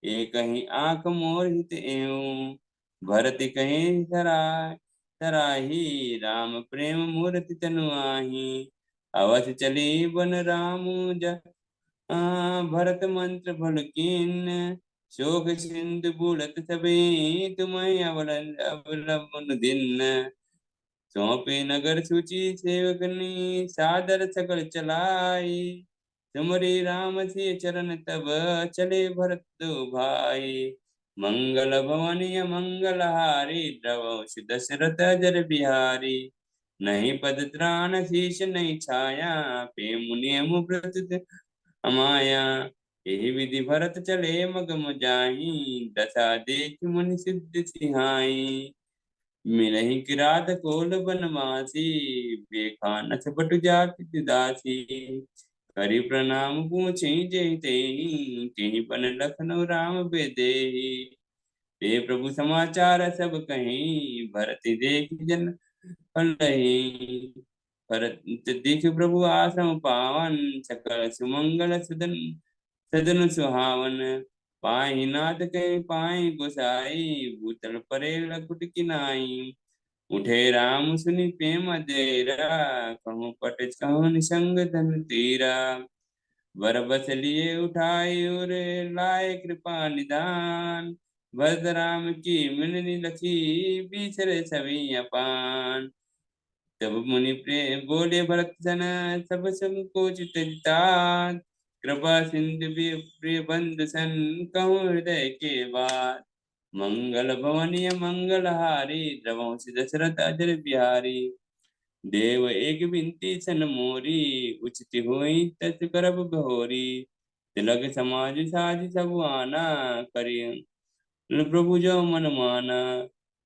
एक ही आंख मोर हित एऊं। भरत कहीं सराय सराही, राम प्रेम मूर्ति तनु आही। अवश्य चली बन राम भरत मंत्र भल कीन। शोक सिंधु बूढ़त सबे, तुम्हें अवलंबन दिन। सौंपे नगर सूची सेवकनी, सादर सकल चलाई। तुमरे राम से चरण तब, चले भरत दो भाई। मंगल भवन मंगल हारी, द्रवंश दशरथ अजर बिहारी। नहीं पद त्राण शीश नहीं छाया, पे मुनि व्रत अमाया। यही विधि भरत चले मग मुजाही, दशा देख मुनि सिद्ध सिहाई। मिलहि किरात कोल बनवासी, बेखानस बटु जाति दासी। करि प्रणाम पूछे जय तेहि, तिहि बन लखनऊ राम बेदेहि। हे प्रभु समाचार सब कहीं, भरत देख जन फलहि। भरत देख प्रभु आश्रम पावन, सकल सुमंगल सदन सदन सुहावन। पाहि नाथ कहीं पाहि गोसाई, भूतल परे लकुट किनाई। उठे राम सुनि प्रेम देरा, कहूँ पट कहूँ निसंग धन तेरा। वर बस लिए उठाई और लाए कृपा निधान। भरत राम की मिलनी लखी, बिसरे सभी अपान। तब मुनि प्रेम बोले भरत सन, सब संकोच त्यजतात। कृपा सिंधु प्रिय बंधु सन, कहूँ हृदय के बात। मंगल भवनीय मंगल हारी, द्रवंश दशरथ अजर बिहारी। देव एक बिनती सन मोरी, उचित होई तस करब बहोरी। तिलक समाज साज सब आना, करि प्रभु जो मन माना।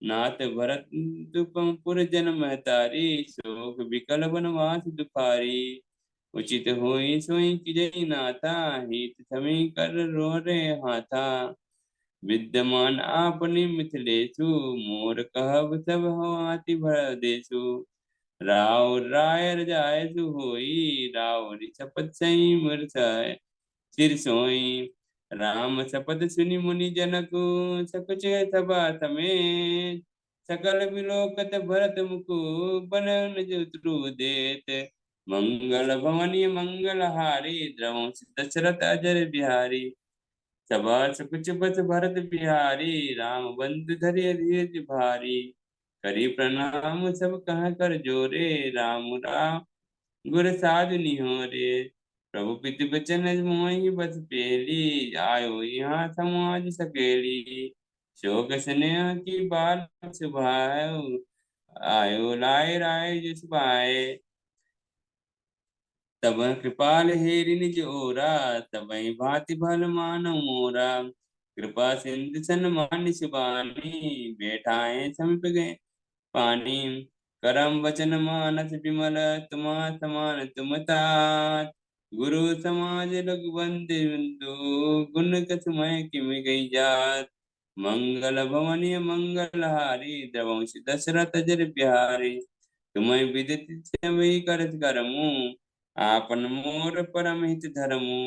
नाथ भरत पुर जन्म तारी, शोक विकल वनवास दुखारी। उचित होई सोई की नाथा, हित समी कर रो रे हाथा। विद्यमान आपनि मिथिलेषु, मोर कहब सब हाथि भर देशु। राव राय रजायसु होई, राव शपथ सही मुर सिर सोई। राम शपथ सुनि मुनि जनकु, सकुच सभा समेत। सकल विलोकत भरत मुकु, बनन जत्रु देत। मंगल भवनीय मंगल हारी, द्रवंश दशरथ अजर बिहारी। सभा सकुच बस भरत बिहारी, राम बंधु धरि धीरज भारी। करी प्रणाम सब कह कर जोरे, राम राम गुर साधु निहोरे। प्रभु पितु बचन मोहि बस पेली, आयो यहाँ समाज सकेली। शोक स्नेह की बाल सुभाओ, आयो लाए राय जस पाए। तब कृपाल हेरि निज ओरा, तबहि भांति भल मानव मोरा। कृपा सिंधु सन्मान्य सुबानी, बैठाए समीप गए पानी। करम वचन मानस विमल, तुमा समान तुम तात। गुरु समाज रघुबंधु बिंदु, गुण कसमय किम गई जात। मंगल भवनीय मंगल हारी, द्रवंश दशरथ जर बिहारी। तुम्हें विदित छवि करत करमु, आपन मोर परम हित धरमु।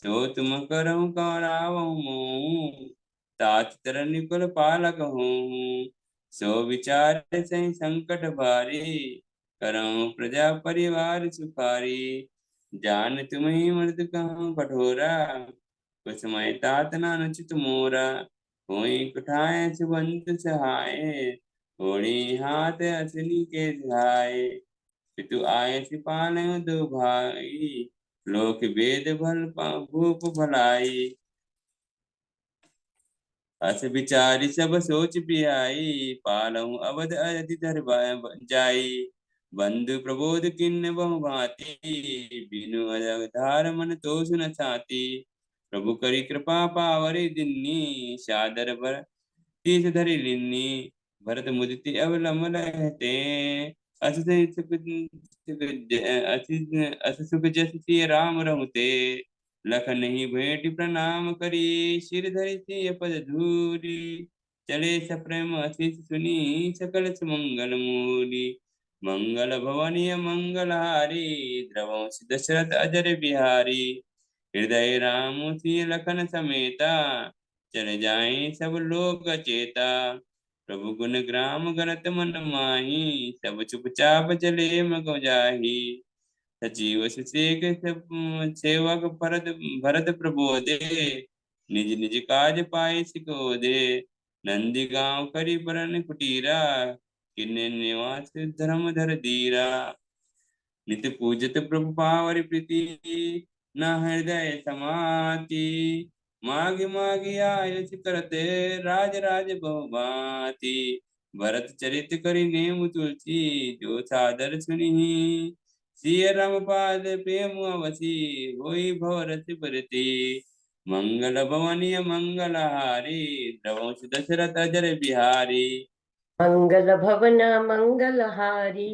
सो तुम करहु करावहु मोहु, तात तरनि कुल पालक हूँ। सो विचार सही संकट भारी, करहु प्रजा परिवार सुखारी। जान तुम्हें मृत कहूँ कठोरा, कुसमय तात नानुचित मोरा। हुई कुठाए सुबंधु सहाय, होड़ी हाथ असनी के सहाय। पितु आय सिपाल दो भाई, लोक वेद भूप भलाई। अस विचारी सब सोच पियाई, पालहु अवध अधि धर जाई। बंधु प्रबोध किन्न बहु भांति, बिनु अवधार मन तोषु न छाती। प्रभु करी कृपा पावरी दिन्नी, सादर बर तीस धरि लिन्नी। भरत मुदिति अवलंब रहते, अस सुख जस सिय राम रहुते। लखन ही भेंट प्रणाम करी, सिर धरि सिय पद धूरी। चले सप्रेम असीस सुनी, सकल सुमंगल मूली। मंगल भवनीय मंगल हारी, द्रवंश दशरथ अजर बिहारी। हृदय राम सिय लखन समेता, चल जाए सब लोग चेता। प्रभु गुण ग्राम गणत मन माही, सब चुपचाप चले मग जाही। सजीव सुसेक सब सेवक भरत भरत प्रबोधे, निज निज काज पाए सिकोदे। नंदी गांव करी बरन कुटीरा, किन्ने निवास धर्म धर धीरा। नित पूजत प्रभु पावरी प्रीति, न हृदय समाति। माग मागी आयस करते, राज राज बहुभांति। भरत चरित करि नेम तुलसी, जो सादर सुनिहि। सिय रामपाद प्रेम अवसी, होई भवरति बरती। मंगल भवनीय मंगल हारी, द्रवंश दशरथ अजर बिहारी। मंगल भवन मंगल हारी,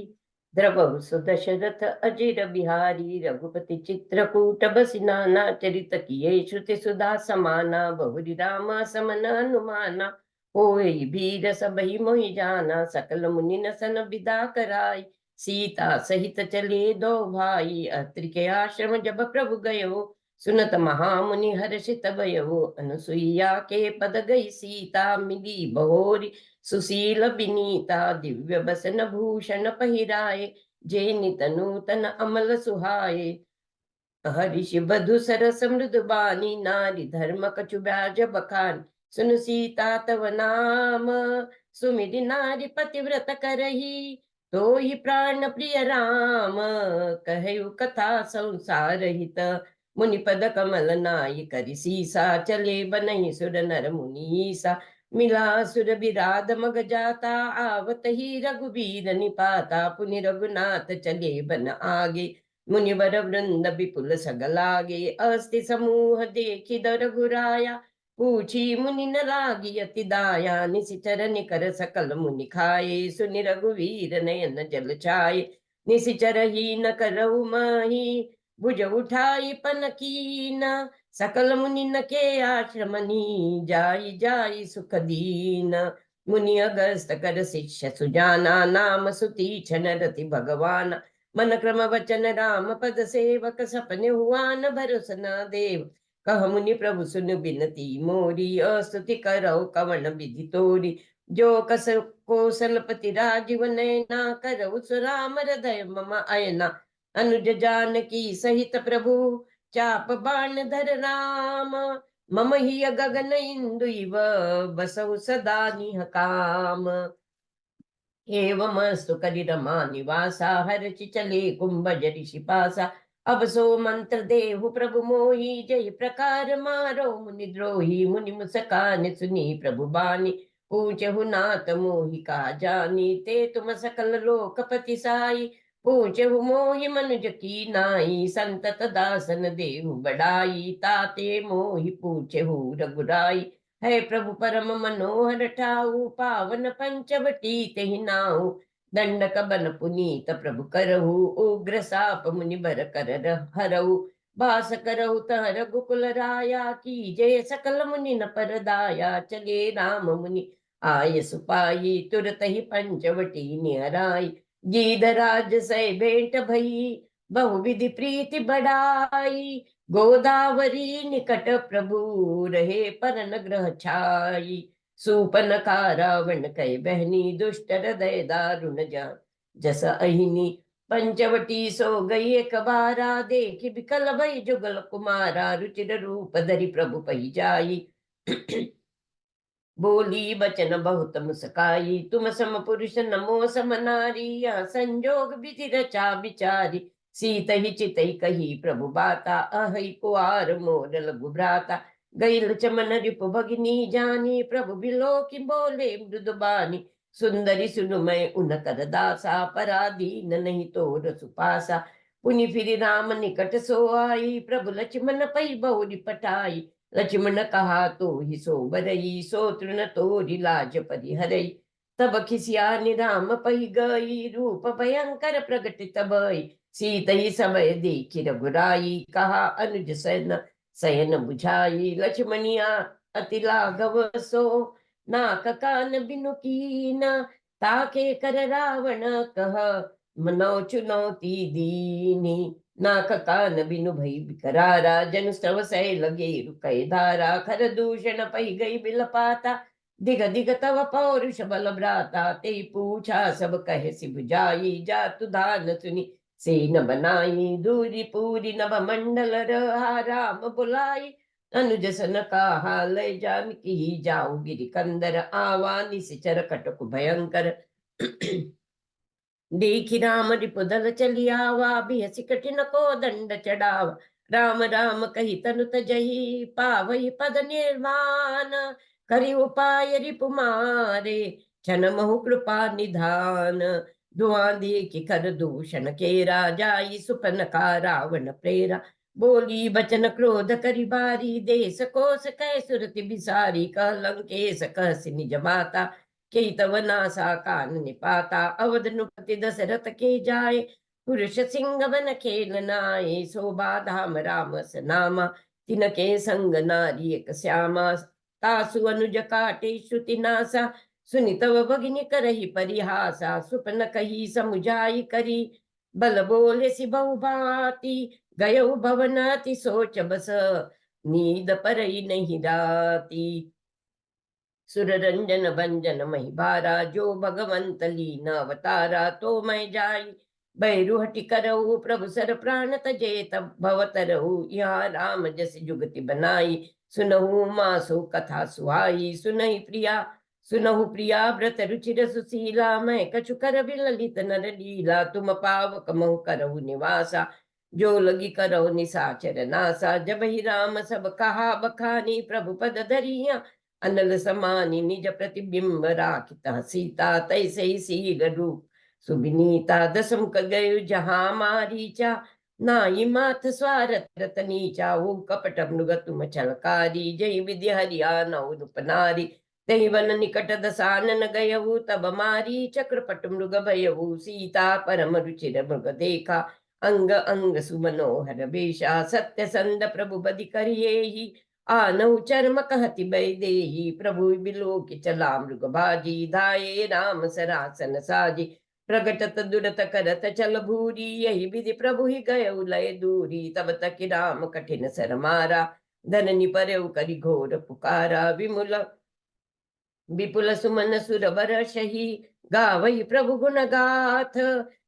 द्रवहु सुदशरथ अजिर बिहारी। रघुपति चित्रकूट बसी नाना, चरित किए श्रुति सुधा समाना। बहुरी रामा समन हनुमाना, होई भीर सबहि मोहि जाना, सकल मुनि नसन विदा कराई। सीता सहित चले दो भाई, अत्रि के आश्रम जब प्रभु गयो। सुनत महामुनि हर्षित भयो, अनुसुईया के पद गई सीता। मिली बहोरी सुशील विनीता, दिव्य बसन भूषण पहिराए। जे नित नूतन अमल सुहाए। हरिषि बधु सरस मृदु बानी, नारी धर्म कछु ब्याज बखान। सुन सीता तव नाम, सुमिरि नारी पतिव्रत करही। तो ही प्राण प्रिय राम, कहु कथा संसार हित। मुनि पद कमल नाई करि सीसा, चले बनहि सुर नर मुनीसा। मिला सुर बिराद मग जाता, आवत ही रघुबीर निपाता। पुनि रघुनाथ चले बन आगे, मुनिवर वृंद विपुल सगलागे। अस्ति समूह देखि रघुराया, पूछी मुनि न लागी अति दाया। निशिचर निकर सकल मुनि खाए, सुनि रघुवीर नयन जल छाए। निशिचर ही न करऊ माही, भुज उठाई पन कीन। सकल मुनि न के आश्रमनी, जाई जाई सुख दीन। मुनि अगस्त कर शिष्य सुजाना, नाम सुतीक्षण रति भगवान। मन क्रम वचन राम पद सेवक, सपने हुआ न भरोस न देव। कह मुनि प्रभु सुन बिनती मोरी, स्तुति करौ कवन विधि तोरी। जो कस कौशलपति राजीव नयना, करौ सुराम हृदय मम अयना। अनुज जानकी सहित प्रभु, चाप बाण धर राम। मम हिय गगन इंदुइव, बसहु सदा निह काम। एवमस्तु करि रमा निवासा, हर्षि चले कुंभज ऋषि पासा। अब सो मंत्र देहु प्रभु मोहि, जय प्रकार मारो मुनि द्रोही। मुनि मुस्कान सुनी प्रभु बानी, पूछहु नाथ मोहि कहा जानी। ते तुम सकल लोकपति साई, पूछहु मोहि मनुज की नाई। संतत दासन देहु बड़ाई, ताते मोहि पूछहु रघुराई। है प्रभु परम मनोहर ठाऊ, पावन पंचवटी तेहि नाऊ। दंडक बन पुनीत प्रभु करहु, उग्र साप मुनि बर कर हरऊ। बास करहु तह रघुकुल राया, की जय सकल मुनि न पर दाया। चले राम मुनि आय सुपाई, तुरत ही पंचवटी निहराई। गीधराज सै भेंट भई, बहुविधि प्रीति बढ़ाई। गोदावरी निकट प्रभु, रहे परन ग्रह छाई। सूपन का रावण कै बहनी, दुष्ट हृदय दारुण जान। जस अहिनी पंचवटी सो गई एक बारा, देखि बिकल भई जुगल कुमारा। रुचिर रूप धरि प्रभु पही जाई, बोली बचन बहुत मुस्काई। तुम सम पुरुष नमो सम नारी, यहाँ संजोग विधि रचा विचारी। सीत ही चितई कही प्रभु बाता, अहि कुआर मोर लघु भ्राता। गईल चमन रिपु भगिनी जानी, प्रभु बिलो की बोले मृदु बानी। सुंदरी सुनु मैं उन कर दासा, पराधीन नहीं तोर सुपासा। पुनि फिर राम निकट सो आई, प्रभु लक्ष्मण पई बहुरी पटाई। लक्ष्मण कहा तो ही सो बरई, सो तृण तोरि लाज परिहरई। तब खिसियानि राम पही गई, रूप भयंकर प्रगटित भई। सीत ही समय देखि रघुराई, कहा अनुज सन शयन बुझाई। लक्ष्मणिया अति लाघव सो, नाक कान बिनु कीना। ताके कर रावण कह, मनो चुनौती दीनी। नाक कान बिनु भई बिकरारा, जनु स्तव सै लगे रुकै धारा। खर दूषण पही गई बिलपाता, दिग दिग तव पौरुष बल भ्राता। ते पूछा सब कहे सिब जाई, जातु धान सुनी सेन बनाई। दूरी पूरी नभ मंडल रहा, राम बुलाई। अनुज सन कहा लय जानकी, जाऊ गिरि कंदर। आवा निशिचर कटक भयंकर, देखि राम रिपुदल चली आवा। बिहसि कठिन को दंड चढ़ावा, राम राम कही तनु तजहि। पावहि पद निर्वाण, करि उपाय रिपु मारे। क्षण महु कृपा निधान, धुआं देखि कर दूषण केरा। जाई सुपन का रावण प्रेरा, बोली बचन क्रोध करि बारी। देश कोस कै सुरति बिसारी, कह लंकेश कहसि निज माता। के तव नासा कान निपाता, अवध नुपति दशरथ के जाए। पुरुष सिंह बन खेल नाए, शोभा धाम राम सनामा। तिनके संग नारी एक श्यामा, तासु अनुज काटे श्रुति नासा सुनि तव भगिनी करही परिहासा सुपन कही समुझाई करी बल बोले सि बहुभांति गयउ भवन अति सोच बस नींद परई नहीं राती सुर रंजन भंजन मही भारा जो भगवंत लीन अवतारा तो मैं जाई बैरुहटि करऊ प्रभु सर प्राण तजे तब भवतरऊ यहाँ राम जस जुगति बनाई सुनहु मासु कथा सुहाई सुनहु प्रिया व्रत रुचिर सुशीला मैं कछु कर ललित नर लीला तुम पावक महु करऊ निवासा जो लगी करो निसाचर नासा जब ही राम सब कहा बखानी प्रभु पद धरिया अनल समानी निज प्रतिबिंब राखिता सीता तैसे ही सील रूप सुबिनीता दसमुख गयु जहाँ मारीचा नाई माथ स्वारथ रतनीचा वो कपट मृग तुम छलकारी जय विधि हरिया नौपनारी तही वन निकट दसानन गयऊ तब मारी चक्रपट मृग भयऊ सीता परम रुचिर मृग देखा अंग अंग सुमनोहर बेशा सत्य संद प्रभु बदि करिये ही आनहु चर्म कहति बैदेही प्रभु बिलो की चला मृग भाजी धाये राम सरासन साजी प्रगटत दुरत करत चल भूरी यही विधि प्रभु ही गय लय दूरी तब तक राम कठिन सर मारा धननि परयउ करि घोर पुकारा विपुल सुमन सुर बरषहि गावई प्रभु गुण गाथ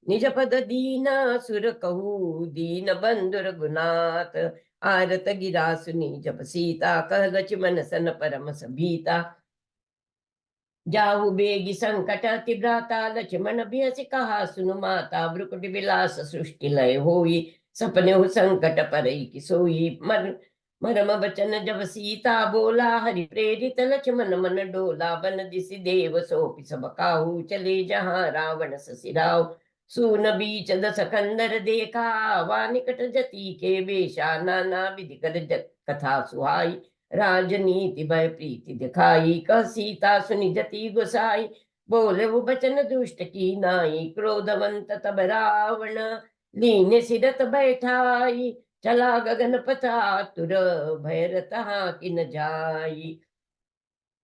निज पद दीन सुर कहू दीन बंधु रघुनाथ आरत गिरा सुनी जब सीता कह लक्ष्मण सन परम सभीता जाहु बेगी संकट अति भ्राता लक्ष्मण बिहसि कहा सुनु माता भ्रुकुटि विलास सृष्टि लय होई सपने हो संकट परई कि सोई मरम बचन जब सीता बोला हरि प्रेरित लक्ष्मण मन डोला बन दिसि देव सोपि सब काहू चले जहाँ रावण ससिराव सून बीच दस कंदर देखा वा निकट जति के बेशा नाना विधि कर कथा सुहाई राजनीति भय प्रीति दिखाई कह सीता सुनि जति गुसाई बोले वो बचन दुष्ट की नाई क्रोधवंत तब रावण लीन सिरत बैठाई चला गगन पथातुर भयरत कि न जाई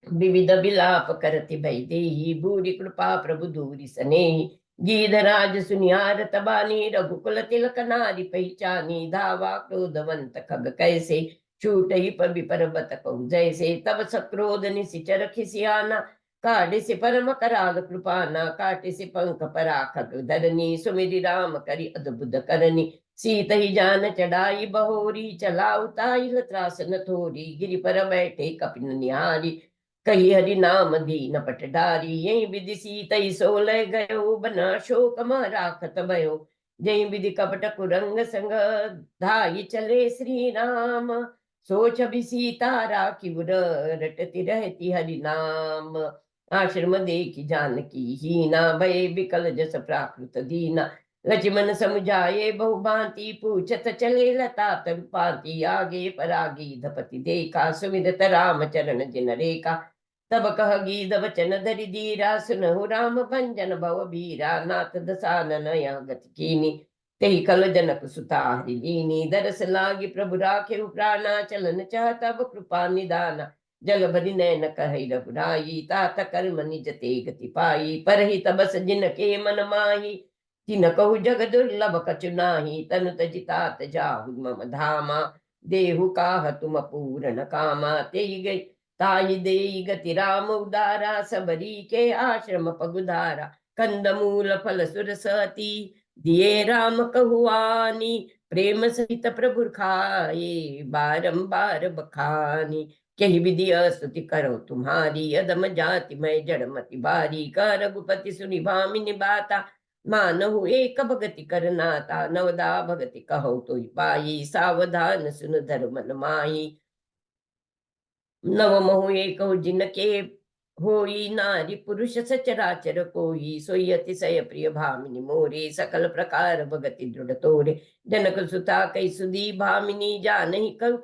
विविध बिलाप करति भयदेही भूरि कृपा प्रभु दूरी सनेही गीधराज सुनियार तबानी रघुकुल तिलक नारी पहचानी धावा क्रोधवंत खग कैसे छूट ही पबि पर्वत कहु जैसे तब सक्रोध निशिचर खिसियाना काटे से परम कराल कृपाना काटे से पंख पराखक धरनी सुमिरि राम करि अद्भुत करनी सीत ही जान चढ़ाई बहोरी चला उताई त्रास न थोरी गिरि पर बैठे कपिन निहारी कही हरि नाम दीन पटडारी यही विधि सीतई सोलह गयो बना शोक राखत भयो जय विधि कपट कुरंग संग धाई चले श्री राम सोच भी सीता राखी बुर रटती रहती हरि नाम आश्रम देखी जानकी हीना भय विकल जस प्राकृत दीना लक्ष्मण समुझाये बहुभांति पूछत चले लता तब पाती आगे परागी धपति देखा सुमिरत राम चरण जिन रेखा तब कह गीत वचन धरि धीरा सुनहु राम भंजन भव बीरा नाथ दसानन गति कीनी तेहि कल जनक सुता हरि लीनी दरस लागी प्रभु राखे प्राणा चलन चाह तब कृपा निदाना जल भरि नैन कहि रघुराई तात कर्म निज ते गति पाई पर ही तबस जिन के मन माही तिन कहु जग दुर्लभ कछु नाही तनु तजि तात जाहु मम धामा देहु काह तुम पूर्ण कामा तेहि गई ताई देई गति राम उदारा सबरी के आश्रम पगुधारा कंद मूल फल सुर सती दिए राम कहुआनी प्रेम सहित प्रभु खाए बारंबार बखानी कही विधि स्तुति करो तुम्हारी अदम जाति मैं जड़मति बारी कर रघुपति सुनि भामिनि बाता मानहु एक भगति करनाता नवदा भगति कहो तो पाई सावधान सुन धर्मन माही नव महु एक जिनके होई नारी पुरुष सचराचर कोई सोई अतिशय प्रिय भामिनी मोरे सकल प्रकार भगति दृढ़ तोरे जनक सुता कई सुधी भामिनी जानहि कव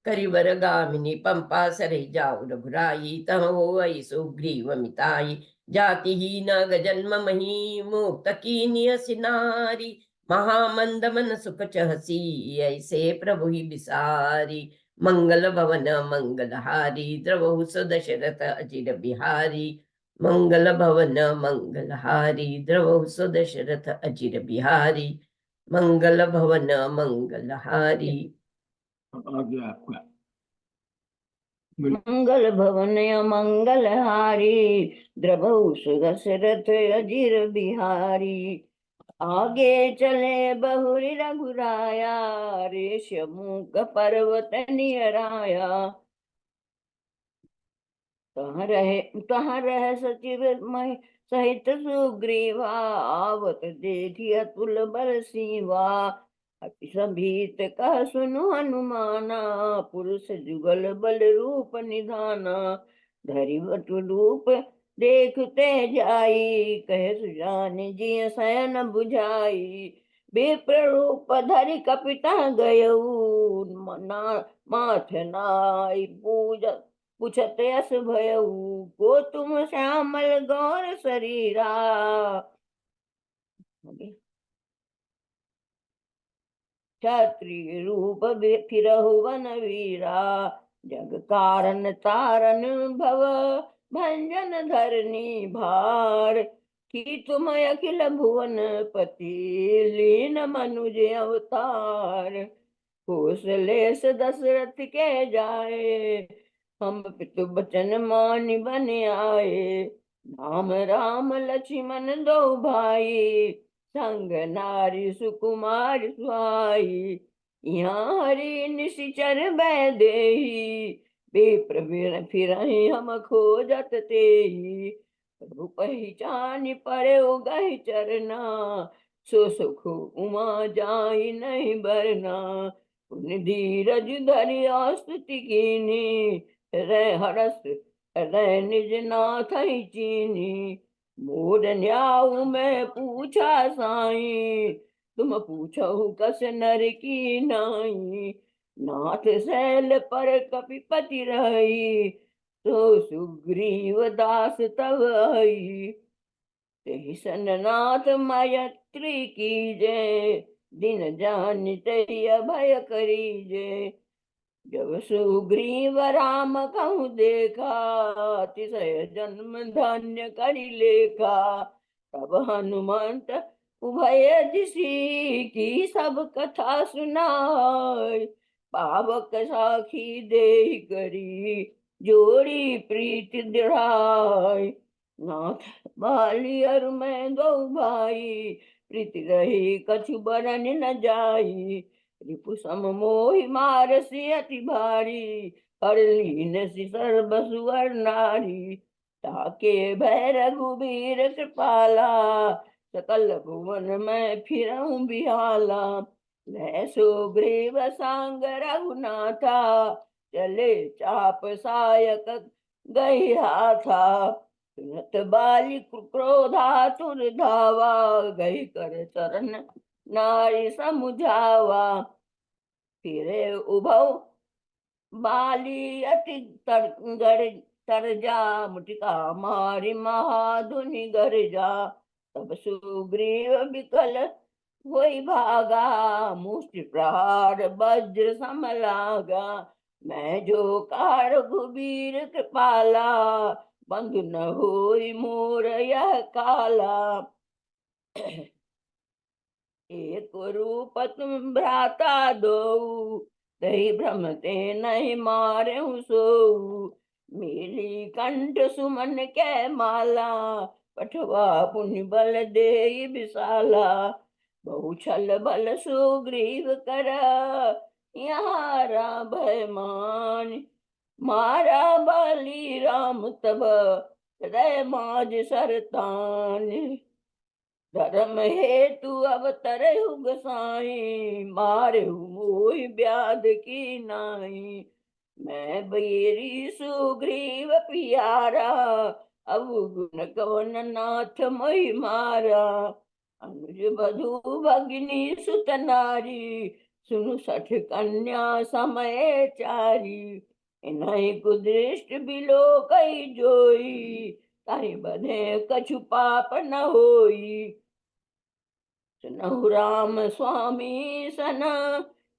करिबर गामिनी पंपा सरे जाऊ रघुराई तह हो सुग्रीव मिताई जाति ही न गजन्म मही मुक्त की नियसि नारी महामंद मन सुख चहसी ऐसे प्रभु ही बिसारी। मंगल भवन मंगलहारी द्रवहु सुदशरथ अजिर बिहारी। मंगल भवन मंगलहारी द्रवहु सुदशरथ अजिर बिहारी। मंगल भवन मंगलहारी। आगे आपका मंगल भवन मंगलहारी द्रवहु सुदशरथ अजिर बिहारी। आगे चले बहुरी रघुराया रेशमुख पर्वत नियराया। कहाँ रहे सचिव मह सहित सुग्रीवा आवत देखी अतुल बल सीवा। अति संभीत कह सुनु हनुमाना पुरुष जुगल बल रूप निधाना। धरि बटु रूप देखते जाई कहे सुजान जी शयन बुझाई। विप्र रूप धरि कपिता गयऊ माथ नाई पूछत यस भयऊ। को तुम श्यामल गौर शरीरा क्षत्रिय रूप फिरहु वन वीरा। जग कारण तारन भव भंजन धरनी भार। की तुम अखिल भुवन पति लीन मनुज अवतार। कौशलेश दशरथ के जाए हम पितु बचन मानि बन आए। राम राम लक्ष्मण दो भाई संग नारी सुकुमार सुहाई। यहाँ हरि निशिचर बैदेही विप्र फिरहि हम खोजत तेहि। प्रभु पहचान परे गहि चरना सो सुख उमा जाई नहीं बरना। पुण्य धीरज धरि स्तुति कीनी हृदय हरस हृदय निज नाथ ही चीनी। मोर न्याऊ मैं पूछा साई तुम पूछो कस नर की नाई। नाथ शैल पर कपिपति रही तो सुग्रीव दास तब आई। तेहि सन नाथ मैत्री कीजे दिन जानते अभय करीजे। जब सुग्रीव राम कहूँ देखा तिसय जन्म धन्य करि लेखा। तब हनुमंत उभय दिशी की सब कथा सुनाय। पावक साखी देहि करी जोड़ी प्रीति दृढ़ाय। नाथ बाली अरु मैं दो भाई प्रीति रही कछु बरन न जाई। रिपु सम मोहि मारसी अति भारी हर लीन सि सर्व सुवर नारी। ताके भय रघुबीर कृपाला सकल भुवन में फिरऊं बिहाला। मैं सुग्रीव सांग रघुनाथा चले चाप सायक गई हाथा। सुनत बाली क्रोधातुर धावा गई कर चरण नारी समुझावा। फिरे उभव बाली अति तरजा मुटिका मारी महाधुनि गरजा। तब सुग्रीव विकल होई भागा मुष्टि प्रहार वज्र समलागा। मैं जो कार रघुबीर कृपाला बंधु न होई मोर यह काला। एक रूप तुम भ्राता दो तही भ्रमते नहीं मारे सो। मिली कंठ सुमन के माला पठवा पुण्य बल दे विशाला। बहु छल बल सुग्रीव कर यहाँ भय मान। मारा बली राम तब हृदय माज सरतान। धर्म हेतु अवतरहु गोसाई मारहु मोहि व्याध की नाई। मैं बैरी सुग्रीव पियारा अब गुण कवन नाथ मोहि मारा। अनुज बधु भगिनी सुत नारी सुनु सठ कन्या समय चारी। इन्हीं कुदृष्ट बिलो कई जोई ताहि बधे कछु पाप न होई। सुनहु राम स्वामी सन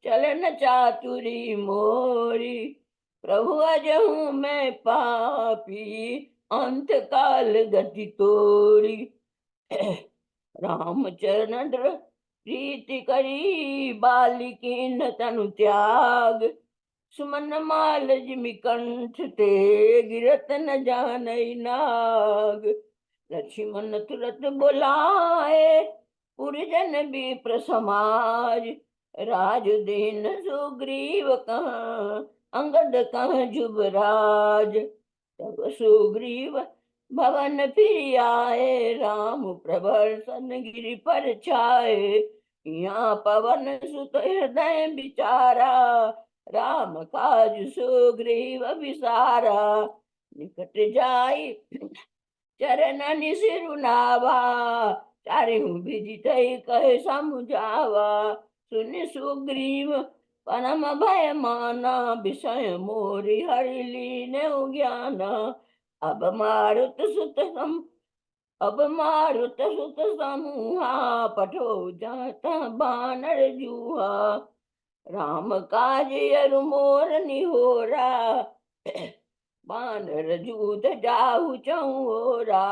चलन चातुरी मोरी। प्रभु अजहूँ मैं पापी अंत काल गति तोरी। रामचरण प्रीति करी बालिकीन तनु त्याग। सुमन माल जिमि कंठ ते गिरत न जानई नाग। लक्ष्मण तुरत बुलाए पुरजन विप्र समाज। राजु दीन सुग्रीव कहाँ अंगद कहाँ जुबराज। तब सुग्रीव भवन फिर आए राम प्रबर्षन गिरि पर छाए। यहाँ पवन सुत हृदय विचारा राम काज सुग्रीव विसारा। निकट जाई चरण सिरुनावा चारिहु विदित कहे समुझावा। सुनि सुग्रीव परम भय माना विषय मोरि हरि लीने ज्ञाना। अब मारुत सुत समूहा पठो जाता बानर जूहा। राम काज अरु मोर निहोरा बानर जूत जाहु चौरा।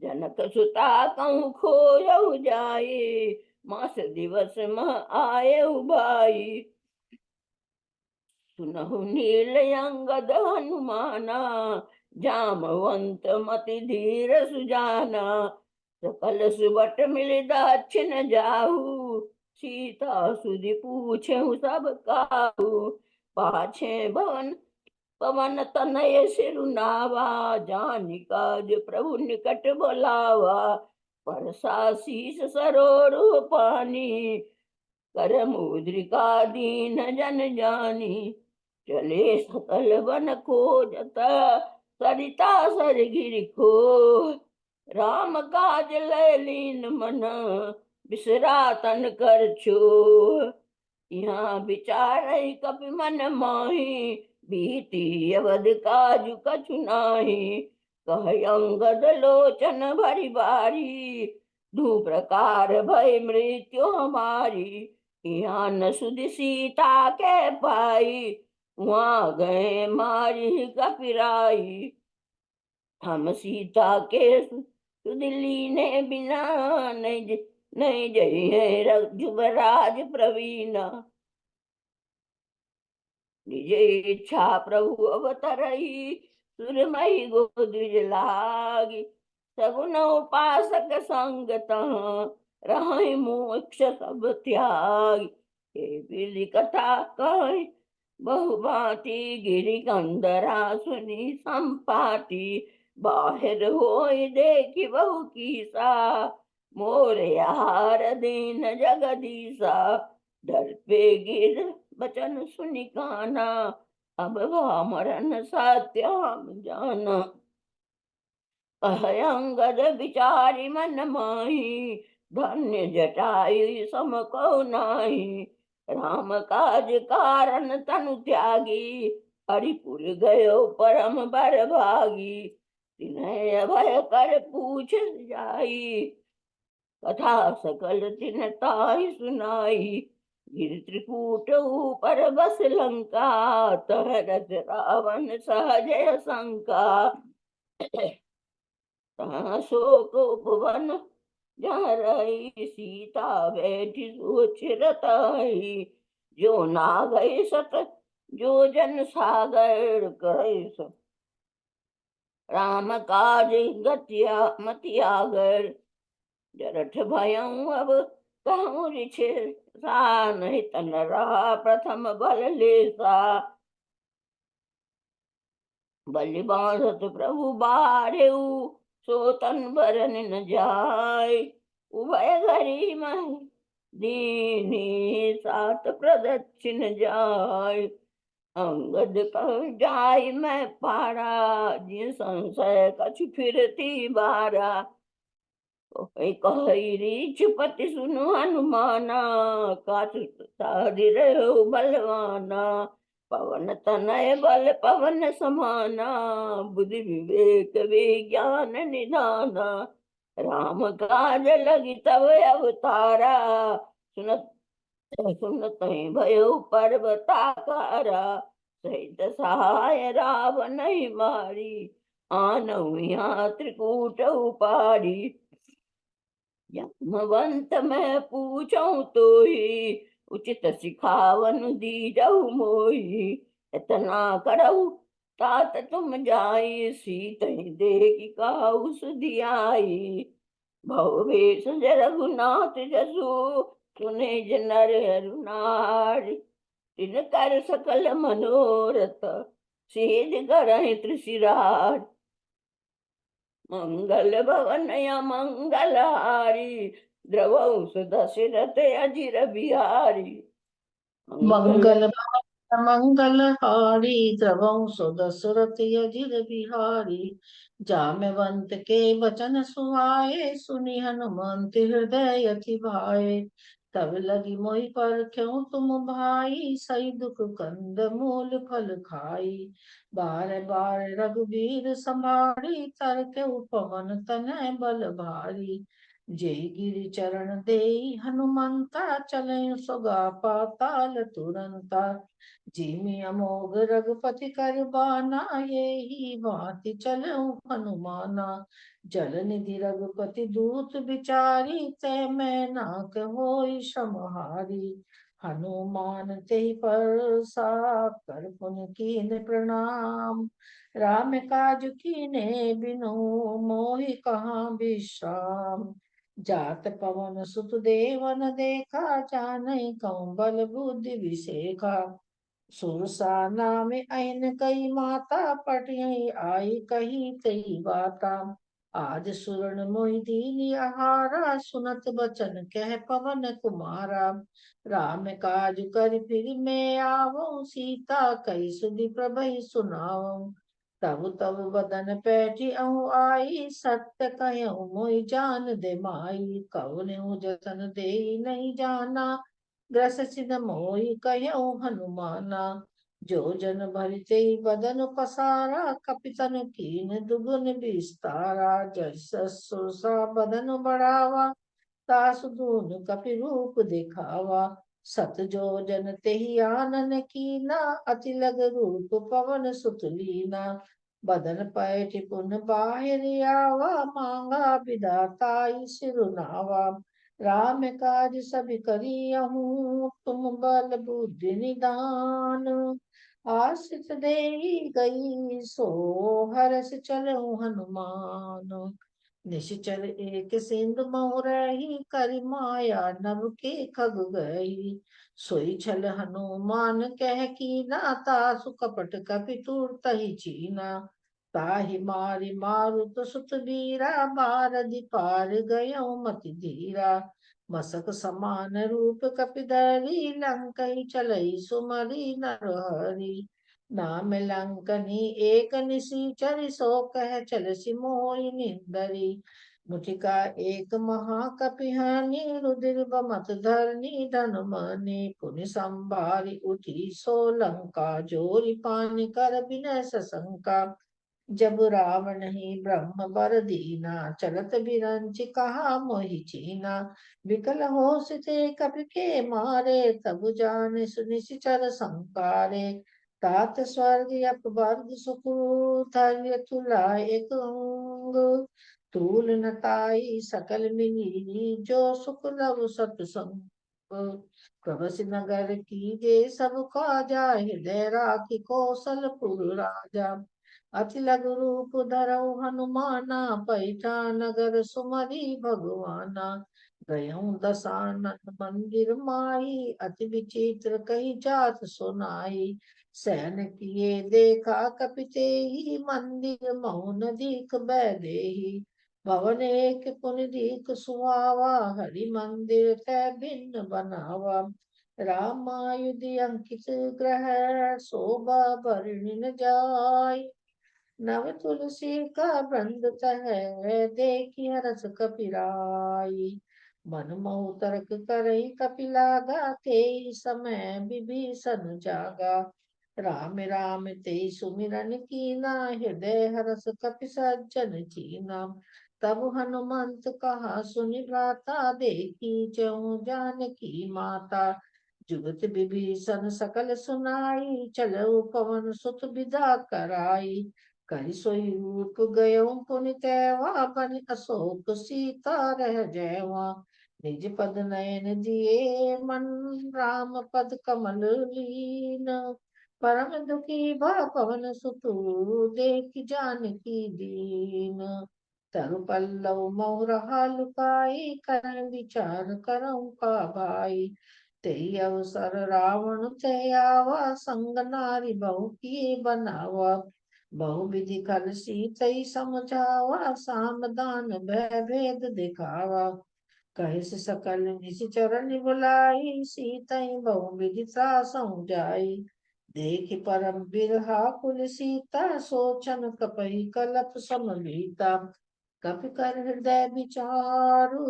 जनक सुता कहूँ खोयहु जाए मास दिवस मह आयहु भाई। सुनहु नील अंगद हनुमाना जामवंत मति धीर सुजाना। सकल सुबट मिल दक्षिण जाहु सीता सुधि पूछहु सब काहू। पाछे भवन पवन तनय सिरुनावा जानि काज प्रभु निकट बोलावा। परसा शीस सरोरु पानी कर मुद्रिका दीन जन जानी। चले सकल वन खोजत सरिता सर गिरि खो। राम काज लय लीन मन बिसरा तन कर छो। यहाँ विचार कपि मन माही बीती अवध काजु कछु नाही। कह अंगद लोचन भरी बारी दू प्रकार भय मृत्यु हमारी। यहाँ न सुधि सीता के पाई वहाँ गए मारी कपिराई। हम सीता के सुधि लीने बिना नहीं जई है जुबराज प्रवीणा। निज इच्छा प्रभु अवतरई सुरमई गोद्विज लागी। सगुन उपासक संग रहि मोक्ष सब त्यागी। हे बिली कथा कहि बहुभांति गिरि कंदरा सुनी संपाति। बाहिर होई देखी बहु कीसा मोर यार दीन जगदीसा। डर पे गिर बचन सुनि काना अब मरण सत्य हम जाना। अंगद विचारी मन माही धन्य जटायु सम को नाही। राम काज कारण तनु त्यागी हरिपुर गयो परम बर भागी। तिन्है अभय कर पूछ जाई कथा सकल तिन ताहि सुनाई। गिर त्रिकूट ऊपर बस लंका तहरत रावण सहजय शंका। तहाँ शोक उपवन जहाँ रही सीता बैठी सोच रताई। जो ना गए सत जो जन सागर करे सत राम काज गतिया मतियागर। जरठ भयं अब कहूँ रिछे सा नहीं तन रहा प्रथम बल लेसा। बलि बांधत प्रभु बारेऊ सो तन बरन न जाय। उभय घरी मह दीनी सात प्रदक्षिण जाय। अंगद कह जाय मैं पारा जिन संशय कछु फिरती बारा। कही रीछ पति सुनु हनुमाना काछु साधि रहो बलवाना। पवन तनय बल पवन समाना बुद्धि विवेक विज्ञान निधाना। राम काज लगी तब अवतारा, सुनत सुनत ही भयो पर्वताकारा। सहित सहाय रावण ही मारी, आनऊ यहाँ त्रिकूट उपारी। यमवंत मैं पूछूं तो ही, उचित सिखावन दीजहु मोही। इतना करऊ तात तुम जाई, सीत ही देखी काहू सुधियाई। भवेश रघुनाथ जसु, सुने नर हरु नारी। तिनकर सकल मनोरथ, सिद्ध करहि त्रिशिरार। मंगल भवन या मंगलहारी, द्रवौ सुदशरथ अजिर बिहारी। मंगल मंगल मंगलहारी द्रवं सुदशरथ अजिर बिहारी। जाम्यवंत के वचन सुहाए, सुनि हनुमंत हृदय अति भाए। तब लगी मोहि पर क्यों तुम भाई, सही दुख कंद मूल फल खाई। बार बार रघुबीर संभारी, तर के पवन तनय बल भारी। जय गिरि चरण देई हनुमंता, चले सुगा पाताल तुरंता। जिमि अमोघ रघुपति कर बाना, यही भांति चलऊ हनुमाना। जल निधि रघुपति दूत बिचारी, तै मैं नाक होई श्रमहारी। हनुमान तेहि परसा कर पुन कीन प्रणाम। राम काज कीने बिनु मोहि कहाँ विश्राम। जात पवन सुत देवन देखा, जानै कौन बल बुद्धि विसेखा। सुरसा नाम ऐन कई माता, पटियई आई कही तई बाता। आज सुरन मोहि दीनि आहारा, सुनत बचन कह पवन कुमारा। राम काज कर फिर मैं आवऊं, सीता कई सुधि प्रभई सुनाऊं। तब तब बदन पैठी अहु आई, सत्य कहूँ मोहि जान दे माई। कौन जतन दे नहीं जाना, ग्रस सिन मोहि कहूँ हनुमाना। जो जन भरते बदन पसारा, कपितन कीन दुगुन विस्तारा। जस सुरसा बदन बढ़ावा, तासु दून कपि रूप दिखावा। सत जो जन तेहि आनन कीना, अति लग रूप पवन सुत लीना। बदन पैठ पुन बाहिर आवा, मांगा विधाताई सिरुनावा। राम काज सब करियहूँ, तुम बल बुद्धि निदान। आसित देहि गई सो, हरस चलऊ हनुमान। निश्चर एक सिंधु मोह रही, करि माया नभ के खग गई। सोई छल हनुमान कह कीना, तासु कपट कपि तूर्तहि चीना। ताहि मारि मारुत सुत वीरा, बारधि पार गयो मति धीरा। मसक समान रूप कपिधरि, लंकई चलई सुमरि नरहरि। नाम लंकनी एक निशिचर, सो कह चलसि मोहि निंदरी। मुटिका एक महाकपिहानि, रुधिर बमत धरनी धन माने। पुनि संभारी उठी सो लंका, जोरी पानी कर बिनय सशंका। जब रावण ही ब्रह्म बर दीना, चलत बिरंच कहा मोहि चीना। विकल होश थे कपि के मारे, तब जाने सुनिश्चर संकारे। तात स्वर्ग अपवर्ग सुख, धैर्य तुला एक अंग। तूल न ताई सकल मिली, जो सुख लव सतसंग। कवच नगर कीजे सब काजा, हृदय राखी कौशलपुर राजा। अति लघु रूप धरऊ हनुमाना, पैठा नगर सुमरी भगवाना। गयऊँ दसानन मंदिर माही, अति विचित्र कही जात सुनाई। सैन किए देखा कपितेहि, मंदिर मौन दीख बैदेहि। भवन एक पुनि दीख सुहावा, हरि मंदिर तै भिन्न बनावा। रामायुधि अंकित ग्रह, शोभा बरनि न जाय। नव तुलसी का बंद है, देखी हरस कपिराई। मन मोह तर्क करई कपि लागा, तेई समय विभीषण जागा। राम राम तेई सुमिरन कीना, हृदय हरस कपि सज्जन चीना। तब हनुमंत कहा सुनि भ्राता, देखी चहु जानकी माता। जुगत विभीषण सकल सुनाई, चलऊ पवन सुत विदा कराई। कहि सोई रूप गयो पुनि तैवा, बनि अशोक सीता रह जयवा। निज पद नयन दिए मन, राम पद कमल लीन। परम दुखी भा पवन सुतु, देख जानकी दीन। तरु पल्लव मोरहा लुकाई, करन विचार करऊं का भाई। तेई अवसर रावण ते आवा, संग नारी बहु की बनावा। बहु विधि कर सीतई समझावा, सामदान भय भेद दिखावा। कहे से सकल निशिचर बुलाई, सीतई बहु विधि त्रासं जाई। देखि परम बिरहा कुल सीता, सोचन कपहि कलप समभीता। कपि कर हृदय विचारु,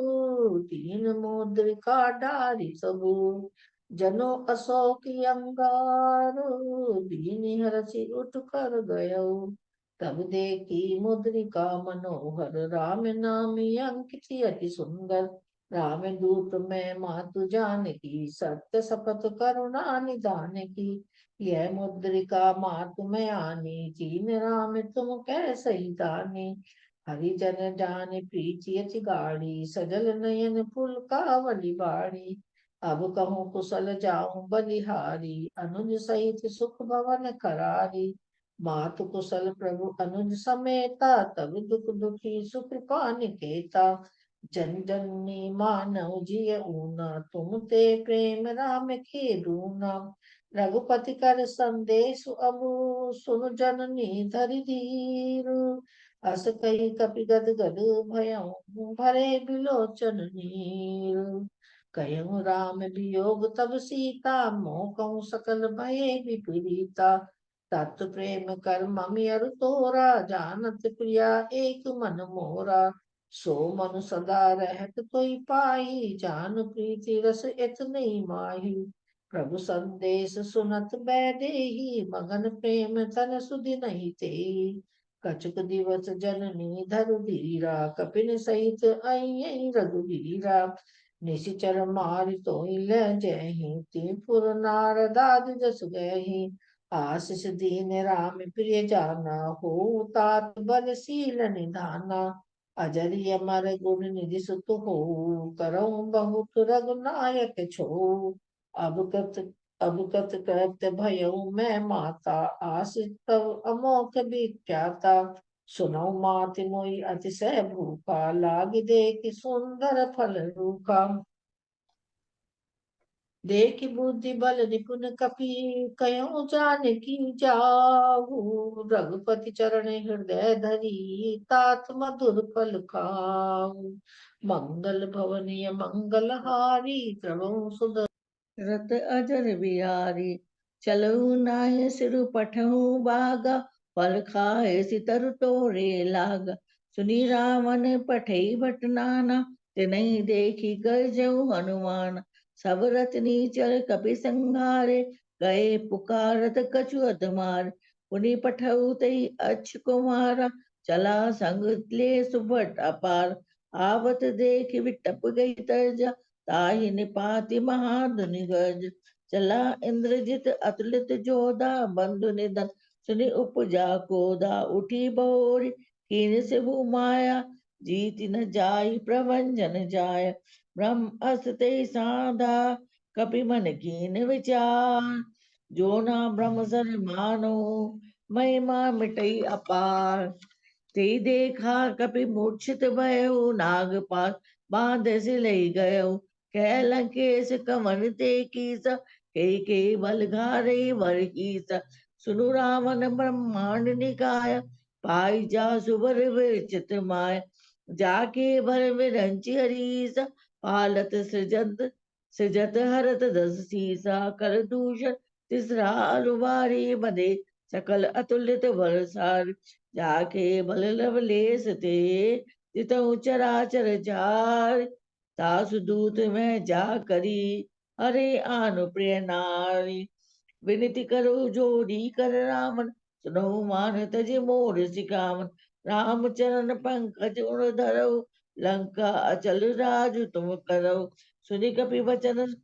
दीन मुद्रिका डारि सबु। जनो अशोक अंगारु, दीन हरषि उठ कर गयो। तब देखी मुद्रिका मनोहर, राम नाम अंकित अति सुंदर। राम दूत में मातु जानकी, सत्य शपथ करुणा निधान की। यह मुद्रिका मातु में आनी, चीन राम तुम कैसे ही दानी। हरिजन जान प्रीति अति गाढ़ी, सजल नयन पुलकावली बाड़ी। अब कहूँ कुशल जाऊं बलिहारी, अनुज सहित सुख भवन करारी। मातु कुशल प्रभु अनुज समेता, तब दुख दुखी सुकृपा निकेता। जन जननी मानव जिय ऊना, तुम ते प्रेम राम के दूना। रघुपति कर संदेश अबु, सुन जननी धरि धीर। अस कही कपि गद गद भयउ, भरे बिलोचन नीर। कहूँ राम वियोग तब सीता, मोह कहूँ सकल भये विपरीता। तत् प्रेम कर ममि अरु तोरा, जानत प्रिया एक मन मोरा। सो मन सदा रहत तोई पाई, जान प्रीति रस इतने माही। प्रभु संदेश सुनत बैदेही, मगन प्रेम तन सुधि नहीं तेई। कछुक दिवस जननी धरु धीरा, कपिन सहित आई रघुवीरा। निशिचर मारि तोहि ले जयहि, तिपुर नारदादि जस गयहि। आशीष दीन राम प्रिय जाना, हो तात बलशील निधाना। अजरि अमर गुण निधि सुत हो, करऊं बहुत रघुनायक छो। अब कत करत भयऊ मैं माता, आशिष तव अमोघ विख्याता। सुनौ माति मोहि अतिशय भूखा, लागी देखि सुंदर फल रूखा। देखि बुद्धि बल निपुण कपि, कयो जानकी जाहु। रघुपति चरण हृदय धरी, तात मधुर फल खाऊ। मंगल भवनीय मंगल हारी, प्रभु सुद रत अजर बिहारी। चलऊ नाहि सिरु पठहु बागा, फल खाए सितर तोरे लागा। सुनी रावण पठई बट नाना, तिनहि देखी गरजऊ हनुमान। सब रत नीचर कपि संहारे, गए पुकारत कछु अधमार। पुनि पठऊ तई अच्छ कुमारा, चला संग क्लेश भट अपार। आवत देख विटप गई तरजा, ताहि निपाति महाधुनि गज। चला इंद्रजित अतुलित जोधा, बंधु निधन सुनि उपजा कोदा। उठी बहोरी कीन से माया, जीत न जाई प्रभंजन जाय। ब्रह्म अस्ते साधा, कपि मन कीन विचार। जो ना ब्रह्म सर मानो, महिमा मिटई अपार। ते देखा कपि मूर्छित भयो, नागपाश बांध से लई गयो। कह लंकेश कंवन ते कीसा, के बल घारे वर कीसा। सुनु रावण ब्रह्मांड निकाय, पाई जासु वर विरचित माय। जाके भर विरंचि हरीसा, पालत सृजत हरत दस सीसा। कर दूषण तिसरा अलुवारी, बधे सकल अतुलित बलसार। जाके बल लवलेस ते, तितौ चराचर जार। तासु दूत में जा करी, अरे आनु प्रिय नारी। विनती करो जोड़ी कर रावण, सुनो मान तज मोर सिकावन। राम चरण पंकज उर धरऊ, लंका अचल राज तुम करऊ। सुनि कपि वचन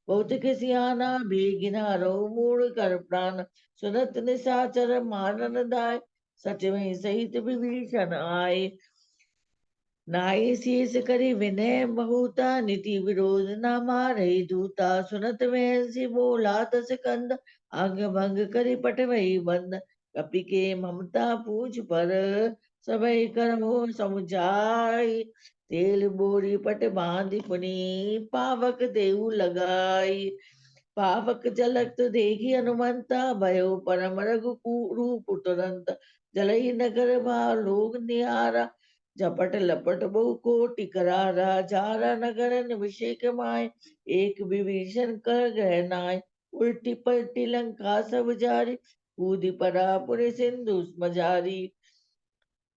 बहुत खिसियाना, भीगिना रहो मूड़ कर प्राण। सुनत निशाचर मानन दाय, सच में सहित विभीषण आए। नाई शीस करि विनय बहुता, नीति विरोध न मारहि दूता। सुनत में बोला दस कंद, अंग भंग करि पटवई बंद। कपि के ममता पूछ पर, सबई करमो समुझाई। तेल बोरी पट बांधि पुनि, पावक देहु लगाई। पावक झलक देखी हनुमंता, भयो परम रूप तुरंत। जलई नगर लोग निहारा, झपट लपट बहु कोटि करारा। झारा नगर निभिषेक माय, एक विभीषण कर गृह नाय। उल्टी पलटी लंका सब जारी, कूदी पड़ा पुरि सिंधु मजारी।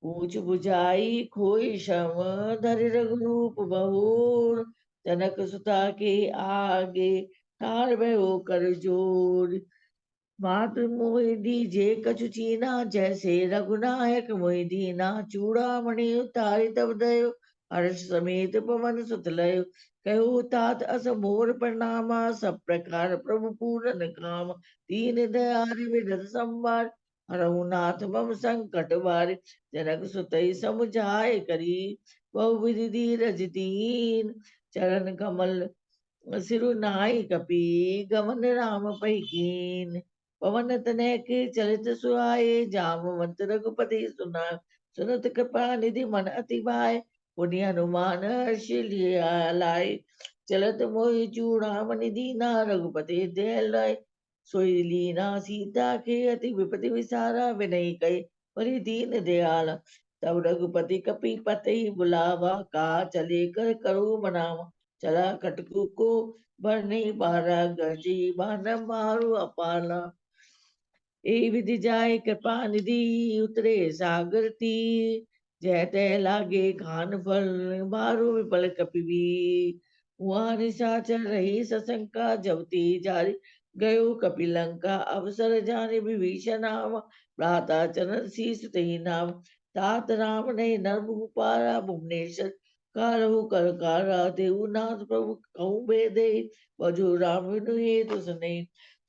पूछ बुझाई खोई शम, धरि रघुरूप बहुर। जनक सुता के आगे, ठार भयो कर जोर। मातु मोहि दीजे कछु चीना, जैसे रघुनायक मोहि दीना। चूड़ामणि उतारी तब दयो, हर्ष समेत पवन सुत लयो। कहु तात अस मोर प्रणामा, सब प्रकार प्रभु पूरन काम। दीन दयाल विरद संवार, हरहु नाथ मम संकट बार। जनक सुतई समुझाए करी, बहु विधि धीरज दीन। चरण कमल सिरु नाई कपि, गमन राम पई कीन। पवन तनय के चलित सुहाए, जामवंत रघुपति सुना। सुनत कृपा निधि मन अति भाए, पुनि हनुमान हर्ष लिया लाए। चलत मोहि चूड़ामणि दीना, रघुपति दया लाए। सोई लीना सीता के अति विपति विसारा, विनय कई बड़ी दीन दयाल। तब रघुपति कपि पति बुलावा, का चले कर करो मनावा। चला कटकु को भरने बारा, गरजी बान मारु अपाला। ए विधि जाय कृपा निधि, उतरे सागर तीर। जय तय लागे खान फल, मारु विपल कपि। वहाँ निशाचर रही सशंका, जब ते जारी गयो कपिलंका। अवसर जाने विभीषण नाम, भ्राता चरण शीस तेहि नाम। तात राम ने नर पारा, भुवनेश्वर कारहु कर कारा। देवनाथ प्रभु कहु बेदे, बजो राम बिनु हेतु सने।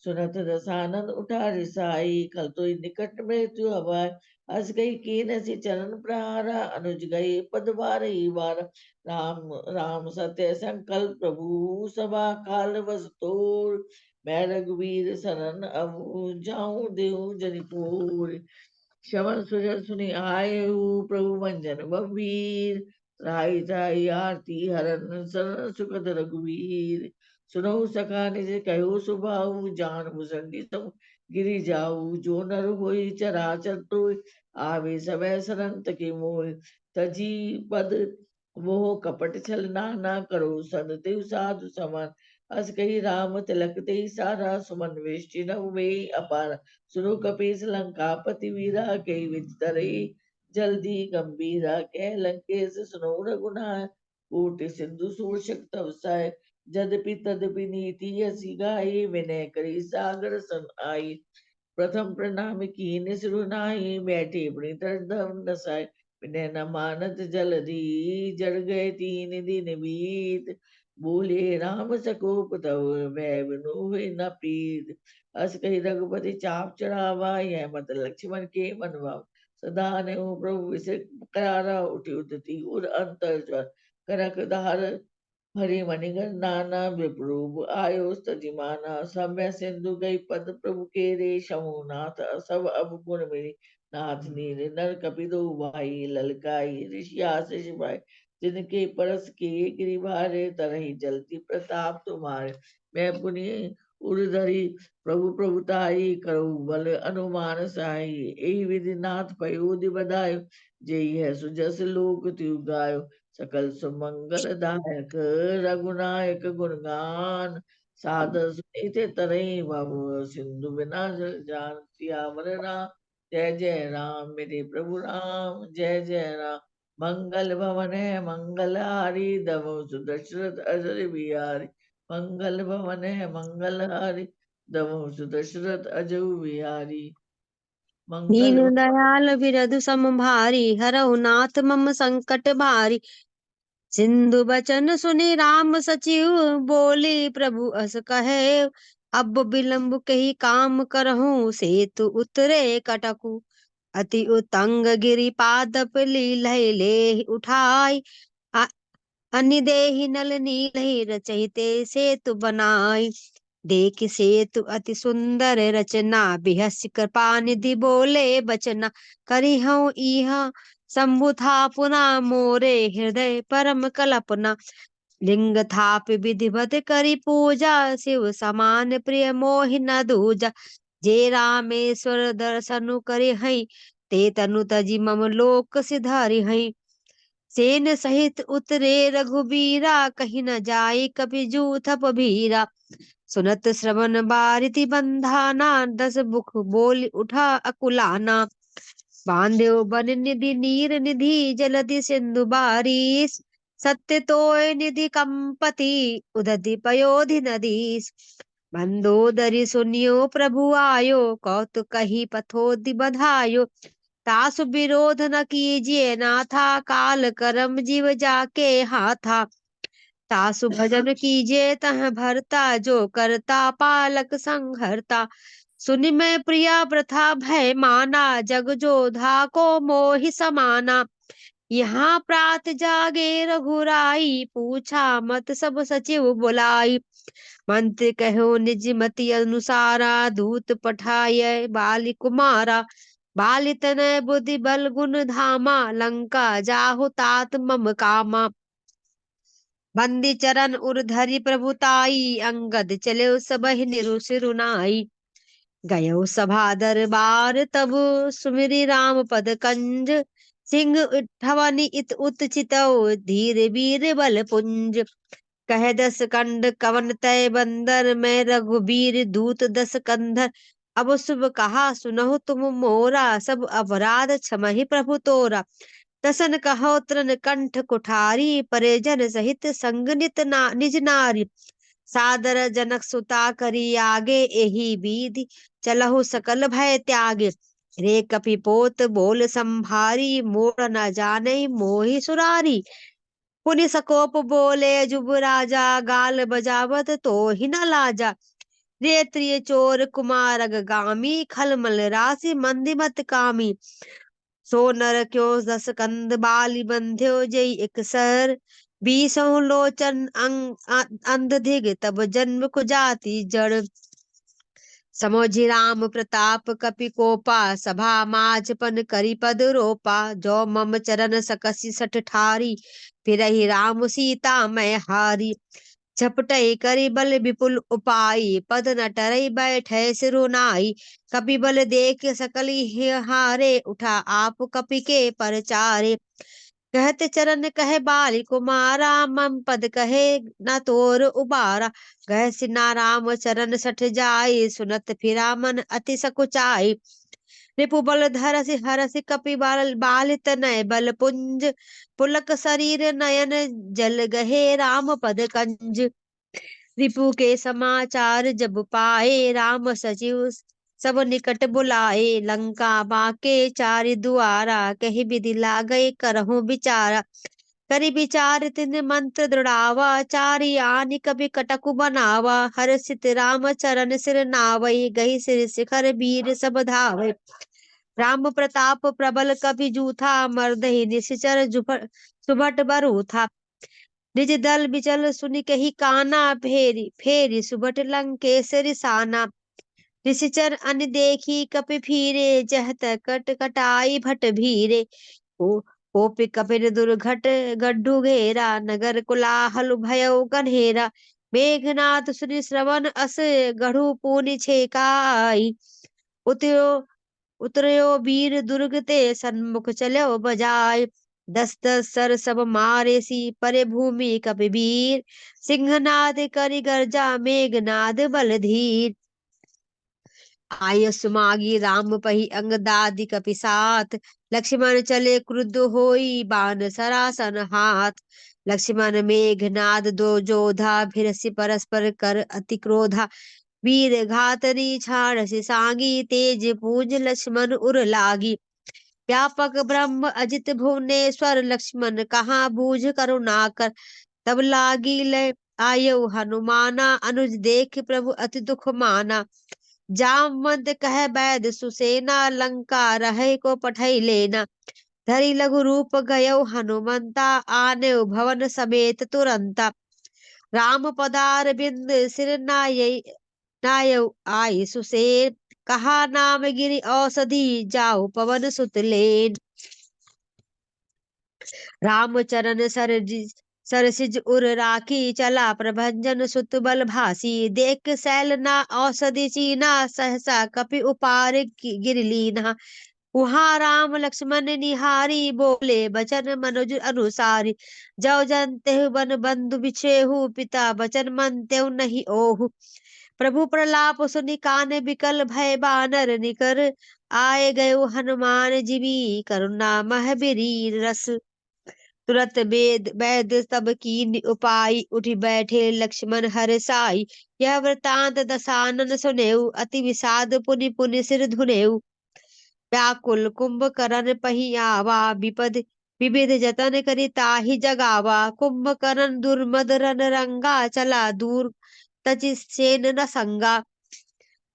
सुनत रसानंद उठा रिसाई, कल तो निकट मृत्यु हवाय। हस गई कीन सी चरण प्रहारा, अनुज गए पद बार ही बार। राम राम सत्य संकल्प प्रभु, सभा काल बस तोर। मैं रघुवीर शरण अब जाऊं देहु जनिपुर। श्रवण सुजन सुनि आए हो, प्रभु मंजन बबीर। राई जाई आरती हरन, शरण सुखद रघुवीर। सुनो सखा निज कहो सुभाऊ, जान मुसंगी सब गिरि जाऊ। जो नर होई चराचर तोय, आवे समय सरंत के मोय। तजी पद मोह कपट छल नाना, करो सन तेउ साधु समान। अस कही राम तिलक ते सारा, सुमन वेष्टि नव में अपार। सुनो कपीस लंकापति वीरा, कई विच तरई जल्दी गंभीरा। कह लंकेश सुनो रघुनाथ, कोटि सिंधु सूर्षक तव साय। यद्यपि तदपि नीति यसी गाई, विनय करी सागर सन आई। प्रथम प्रणाम कीन सिरु नाई, बैठे प्रीतर धम नसाय। विनय न मानत जलधि, जड़ गए तीन दिन बीत। बोले राम सकोप तव, भय बिनु हुए न प्रीत। अस कही रघुपति चाप चढ़ावा, यह मत लक्ष्मण के मन भाव। सदा ने प्रभु विषय करारा, उठी उठती उर अंतर ज्वर। कनक धार हरि मणिगण नाना, विप्रभु आयो तजिमाना। सम्य सिंधु गई पद प्रभु के रे, शमुनाथ सब अब गुण मेरी। नाथ नीर नर कपि दो भाई, ललकाई ऋषि आशीष भाई। जिनके परस के गिरि भारे, तरहि जलती प्रताप तुम्हारे। मैं पुनि उर्धरि प्रभु प्रभुताई, करऊ बल अनुमान साई। यही विधि नाथ पयोधि बधायो, जेहि है सुजस लोक त्यु गायो। सकल सुमंगल दायक, रघुनायक गुणगान। सादर सुनीते तरई बाबू, सिंधु बिना जान। सियावर राम जय जय राम, मेरे प्रभु राम जय जय राम। मंगल भवन है मंगल हारी, दमो सुदशरथ अजर बिहारी। मंगल भवन है मंगल हारी, दमो सुदशरथ अजर बिहारी। मंगल दीन दयाल बिरधु समभारी, हरहु नाथ मम संकट भारी। सिंधु बचन सुनि राम सचिव, बोले प्रभु अस कहे। अब विलंब कही काम करहूँ, सेतु उतरे कटकु। अति उतंग गिरि पादप लीलहि लेहि उठाई। अ- अनि देहि नल नीलहि रचहिते सेतु बनाई। देख सेतु अति सुंदर रचना, बिहसी कृपा निधि बोले बचना। करिहउँ इह शंभु थापुना, मोरे हृदय परम कल्पना। लिंग थाप विधिवत करी पूजा, शिव समान प्रिय मोहि न दूजा। जे रामेश्वर दर्शनु करि हई, ते तनु तजि मम लोक सिधारि हई। सेन सहित उतरे रघुबीरा, कहीं न जाई कपि जूथप भीरा। सुनत श्रवण बारिति बंधाना, दस मुख बोल उठा अकुलाना। बांध्यो बन निधि नीर निधि, जलधि सिंधु बारिश। सत्य तोय निधि कंपति, उदधि पयोधि नदीस। मंदोदरी सुनियो प्रभु आयो, कौतुक कही पथोधि बधायो। तासु विरोध न कीजिए नाथा, काल करम जीव जाके हाथा। तासु भजन कीजिए तह भरता, जो करता पालक संहरता। सुनि मैं प्रिया प्रथा भय माना, जग जोधा को मोहि समाना। यहाँ प्रात जागे रघुराई, पूछा मत सब सचिव बुलाई। मंत्र कहो निज मति अनुसारा, दूत पठाय बाली कुमारा। बाली तनय बुद्धि बल गुण धामा, लंका जाहु तात मम कामा। बंदी चरण उर धरि प्रभुताई, अंगद चले सबहि सिरुनाई। गयो सभा दरबार तब, सुमिरि राम पद कंज। सिंह उठवनि इत उत चितौ, धीर वीर बल पुंज। कह दस कंड कवन तय बंदर, मैं रघुबीर दूत दस कंधर। अब शुभ कहा सुनहु तुम मोरा, सब अपराध क्षमहि प्रभु तोरा। तसन कहो तृण कंठ कुठारी, परिजन सहित संग निज नारी। सादर जनक सुता करी आगे, एही विधि चलहु सकल भय त्यागे। रे कपिपोत बोल संभारी, मोड़ न जाने मोहि सुरारी। पुनि सकोप बोले जुब राजा, गाल बजावत तो ही न लाजा। रे त्रिय चोर कुमारग गामी, खलमल राशि मंदिमत कामी। सो नर क्यों दस कंद बाली बंध्यो, जय एक सर। बीसों लोचन अंध धिग, तब जन्म को जाति जड़। समोझि राम प्रताप कपि कोपा, सभा माझपन करी पद रोपा। जो मम चरण सकसि सठ ठारी, फिरहि राम सीता मैं हारी। झपटहि करि बल विपुल उपाई, पद न टरई बैठे सिरुनाई। कपि बल देख सकल हारे, उठा आप कपि के परचारे। कहत चरण कहे बाली कुमारा, मम पद कहे न तोर उबारा। गए सिना राम चरण सठ जाई, सुनत फिरा मन अति सकुचाई। रिपु बल धरसि हरसि कपि बाल तनय बल पुंज। पुलक शरीर नयन जल गहे, राम पद कंज। रिपु के समाचार जब पाए, राम सचिव सब निकट बुलाए। लंका बाके चारि दुआरा, कही विधि लागई करहु विचारा। करि विचार तिन मंत्र दृढ़ावा, चारि आनि कभी कटकु बनावा। हर्षित राम चरण सिर नावई, गही सिर शिखर वीर सब धावै। राम प्रताप प्रबल कपि जूथा, मर्दहि निश्चर सुभट बरूथा। निज दल बिचल सुनि कही काना, फेरी फेरी सुभट लंकेश रिसाना। निश्चर अन देखी कपि फिरे, जहत कट कटाई भट भीरे। कोपि कपिन दुर्घट गड्ढु घेरा, नगर कोलाहल भयो गन्हेरा। मेघनाथ सुनि श्रवण अस, गढ़ु पुनि छेकाई। उतरो उतरयो वीर दुर्ग ते, सन्मुख चलो बजाय। दस दस सर सब मारे सी, परे भूमि कपिवीर। सिंहनाद करि गर्जा, मेघनाद बल धीर। आयस मागी राम पही अंगदादि कपि साथ, लक्ष्मण चले क्रुद्ध होई, बान सरासन हाथ। लक्ष्मण मेघनाद दो जोधा, भिरसि परस्पर कर अति क्रोधा। वीर घातरी छाड़सी सांगी, तेज पूज लक्ष्मण उर लागी। व्यापक ब्रह्म अजित भुवनेश्वर, लक्ष्मण कहाँ बूझ करुणाकर। तब लागी लय आयु हनुमाना, अनुज देख प्रभु अति दुख माना। जामवंत कह बैद सुसेना, लंका रहे को पठई लेना। धरि लघु रूप गयो हनुमंता, आने भवन समेत तुरंता। राम पदार बिंद सिर नायौ आई सुसेन, कहा नाम गिरि औषधि, जाऊ पवन सुत लेन। रामचरण सरसिज उर राखी, चला प्रभंजन सुत बल भासी। देख सैल ना औषधि चीना, सहसा कपि उपार गिर लीना। वहाँ राम लक्ष्मण निहारी, बोले बचन मनुज अनुसारी। जौ जन तेहु बन बंधु बिछेहु, पिता बचन मन तेहु नहीं ओहु। प्रभु प्रलाप सुनि कान बिकल, भय बानर निकर आए गयो हनुमान जीवी। करुणा मह बिरीर रस, तुरत वैद तब कीन उपाय। उठ बैठे लक्ष्मण हर साई, यह वृतांत दसानन सुनेऊ। अति विषाद पुनि पुनि सिर धुनेऊ। व्याकुल कुंभकर्ण पहियावा, विपद विविध जतन करि ताहि जगावा। कुंभकर्ण दुर्मद रन रंगा, चला दूर तजि सेन न संगा।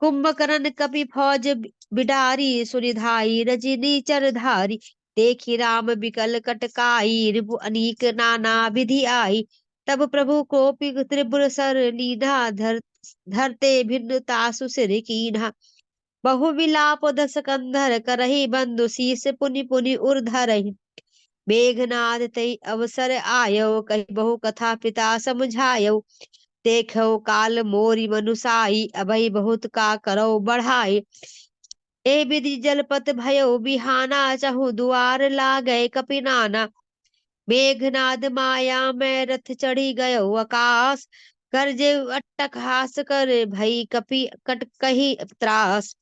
कुंभकर्ण कपि फौज बिडारी, सुनिधाई रजनी चरधारी। देखी राम बिकल कटकाई, रिपु अनीक नाना विधि आई। तब प्रभु कोपि त्रिपुर सर लीना, धरते भिन्न तासु सिर कीन्हा। बहु विलाप दस कंधर करहि, बंधु शीस पुनि पुनि उर धरहि। मेघनाद तई अवसर आयो, कही बहु कथा पिता समझायो। देखो काल मोरी मनुसाई, अभय बहुत का करो बढ़ाई। ए विधि जलपत भयो बिहाना, चहु दुआर लागै कपि नाना। मेघनाद माया में रथ चढ़ी गयो आकाश, गरजे अट्टक हास कर भई कपि कट कही त्रास।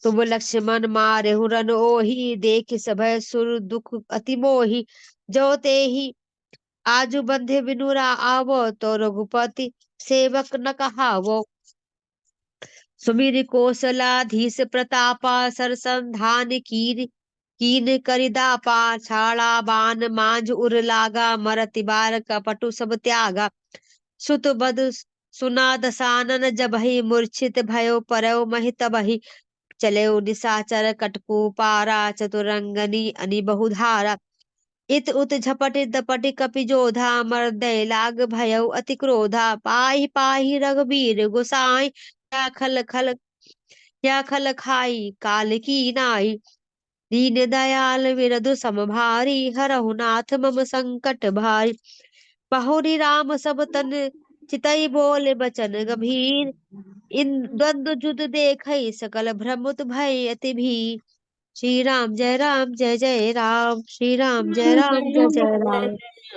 तुम लक्ष्मण मारे रन ओही, देख सभय सुर दुख अति मोही। जो तेहि आजु बंधे बिनुरा आवो, तो रघुपति सेवक न कहावो। सुमिर कौशलाधीश प्रतापा, सरसंधान कीन करिदापा। छाड़ा बान मांझ उर लागा, मरति बार कपटु सब त्यागा। सुत बद सुना दसानन जबहि, मूर्छित भयो परौ महि तबहि। चले निशाचर कटकू पारा, चतुरंगनी अनि बहुधारा। इत उत झपट दपट कपि जोधा, मर्दय लाग भयो अति क्रोधा। पाहि पाहि रघुबीर गोसाई, या खल खाई काल की नाई। दीन दयाल विरधु सम भारी, हरहु नाथ मम संकट भारी। बहुरी राम सब तन चितई, बोले बचन गंभीर। इन द्वंद्व जुद देखई, सकल भ्रमुत भय अति भीर। श्री राम जय जय राम, श्री राम जय जय राम।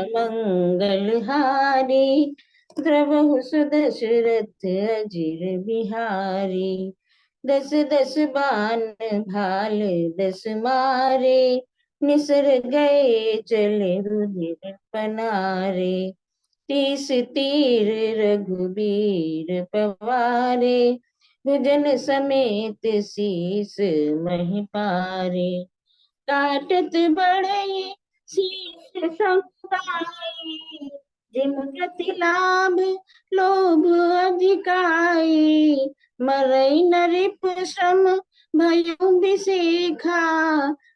मंगलहारी, द्रवहु सुदशरथ अजिर बिहारी। दस दस बान भाल दस मारे, निसर गए चले रुधिर पनारे। 30 तीर रघुबीर पवारे, भुजन समेत शीस महि पारे। काटत बढ़ई शीश समुदाई, जिम प्रति लाभ लोभ अधिकाई। मरई नरिप श्रम भयो बिसेखा,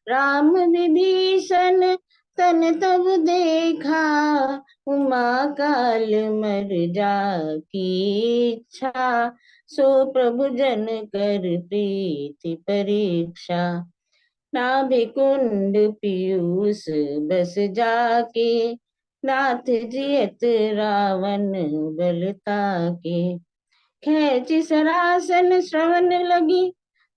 राम विभीषण तन तब देखा। उमा काल मर जाकी इच्छा, सो प्रभु जन कर प्रीति परीक्षा। नाभि कुंड पीयूष बस जाके, नाथ जियत रावण बल ताके। खेच सरासन श्रवण लगी,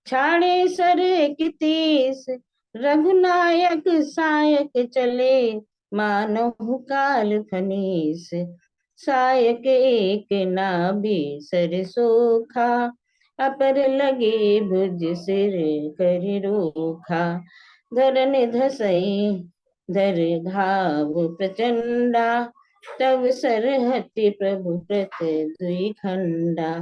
छाड़े सर कितीस। रघुनायक सायक चले, मानहु काल फनीस। सायक एक नाभि सर सोखा, अपर लगे भुज सिर कर रोखा। धरन धसई धर घाव प्रचंडा, तब सरहति प्रभु प्रत दुई खंडा।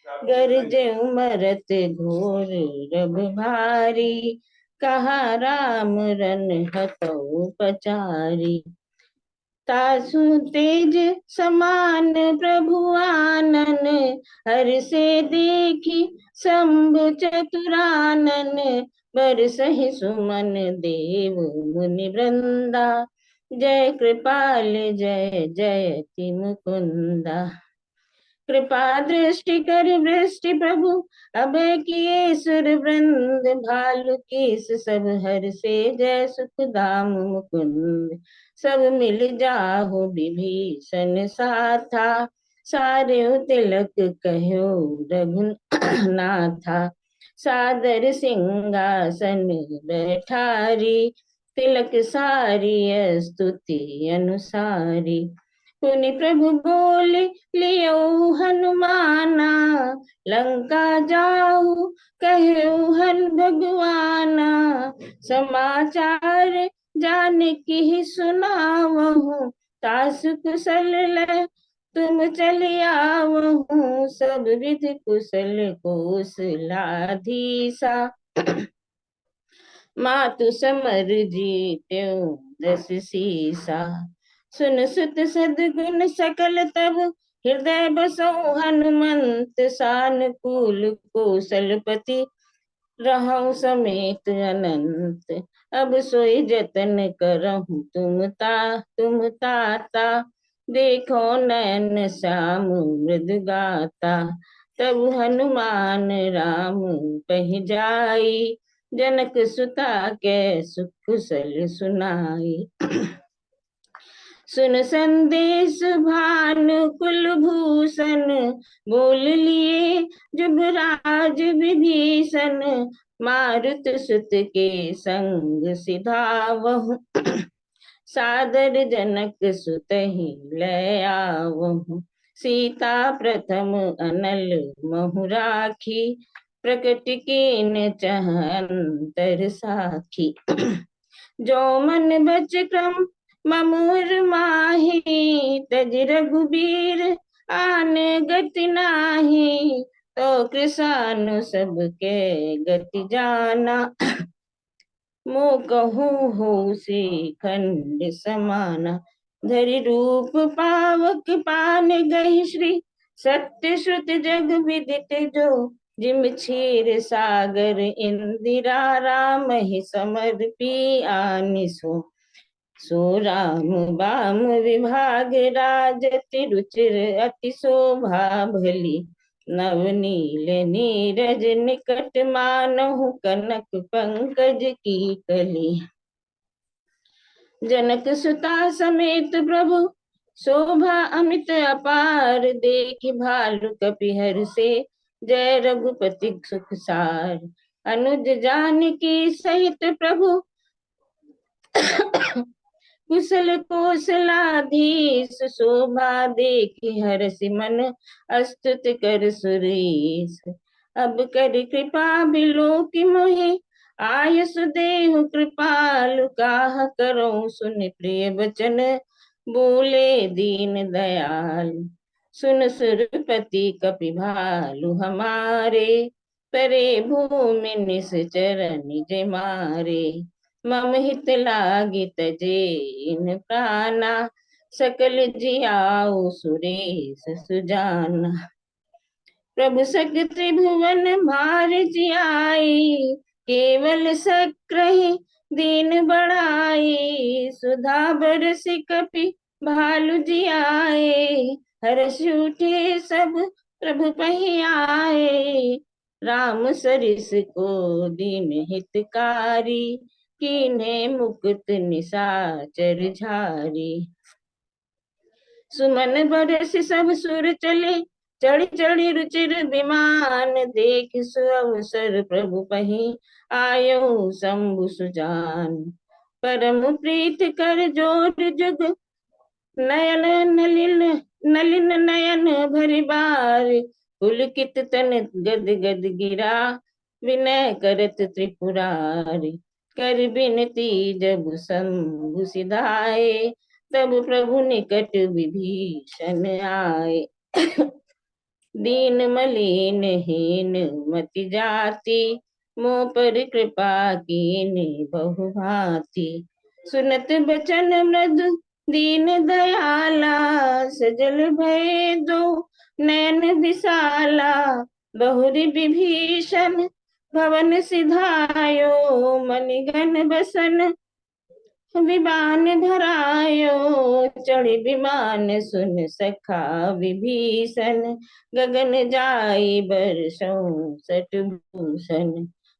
गरजे उमरत घोर रब भारी, कहा राम रन हतौ पचारी। तासु तेज समान प्रभु आनन, हर से देखी शंभु चतुरानन। बरसहि सुमन देव मुनि वृंदा, जय कृपाल जय जयति मुकुंदा। कृपा दृष्टि कर वृष्टि प्रभु, अभय किए सुर वृंद। भालु केस सब हर से, जय सुख धाम मुकुंद। सब मिल जाहु विभीषण साथा, सारे तिलक कहो रघुनाथा। सादर सिंहासन बैठारी, तिलक सारी स्तुति अनुसारी। पुनि प्रभु बोले लियो हनुमाना, लंका जाऊ कहु हन भगवाना। समाचार जानकी सुनावहु, तासु कुशल लय तुम चली आवहु। सब विधि कुशल कौशलाधीसा, मातु समर जीत्यो दस सीसा। सुन सुत सद्गुण सकल तब, हृदय बसौ हनुमंत। सानुकूल कौशलपति, रहौ समेत अनंत। अब सोई जतन करहु तुम ताता, देखो नयन श्याम मृदु गाता। तब हनुमान राम कहि जाई, जनक सुता के सुख कुशल सुनाई। सुन संदेश भानु कुलभूषण, बोल लिए जुबराज विभीषण। मारुत सुत के संग सिधावहु, सादर जनक सुतहि लय आवहु। सीता प्रथम अनल महु राखी, प्रकट कीन चहंतर साखी। जो मन बच क्रम ममुर माही, तज रघुबीर आन गति नाही। तो कृषानु सबके गति जाना, मो कहूँ हो से खंड समाना। धरि रूप पावक पान गहि श्री, सत्य श्रुत जग विदित जो। जिम क्षीर सागर इंदिरा, राम ही समर्पी आनिसो। सो राम बाम विभाग राजति, रुचिर अति शोभा भली। नवनील नीरज निकट मानहु, कनक पंकज की कली। जनक सुता समेत प्रभु, शोभा अमित अपार। देखि भालु कपिहर से, जय रघुपति सुख सार। अनुज जानकी सहित प्रभु, कुशल कौशलाधीश। शोभा देखि हरषि मन, अस्तुत कर सुरेश। अब कर कृपा बिलोकि मोहि, आयस देहु कृपालु। काह करो सुनि प्रिय बचन, बोले दीन दयाल। सुन सुरपति कपि भालु हमारे, परे भूमि निश्चर निज मारे। मम हित लागी तजेन प्राणा, सकल जियाउ सुरेश सुजाना। प्रभु सकल भुवन भार जियाई, केवल सक्रहि दीन बढ़ाई। सुधा बरसि कपि भालु जियाए, हर्ष उठे सब प्रभु पहि आए। राम सरिस को दीन हितकारी, कीन्हे मुकुट निशाचर झारी। सुमन बरसि सब सुर चले, चढ़ी चढ़ी रुचिर विमान। देख सुअवसर प्रभु पहि, आयो शंभु सुजान। परम प्रीत कर जोर जुग, नयन नलिन नयन भरि बार। पुलकित तन गद गद गिरा, विनय करत त्रिपुरारी। कर बिनती जब शंभु सिधाए, तब प्रभु निकट विभीषण आए। दीन मलिन हीन मति जाति, मोह पर कृपा कीन्ही बहु भांति। सुनत बचन मृदु दीन दयाला, सजल भय दो नैन विशाला। बहुरी विभीषण भवन सिधायो, मणिगण बसन विमान धरायो। चढ़ी विमान सुन सखा विभीषण, गगन जाई बरसों सट भूषण।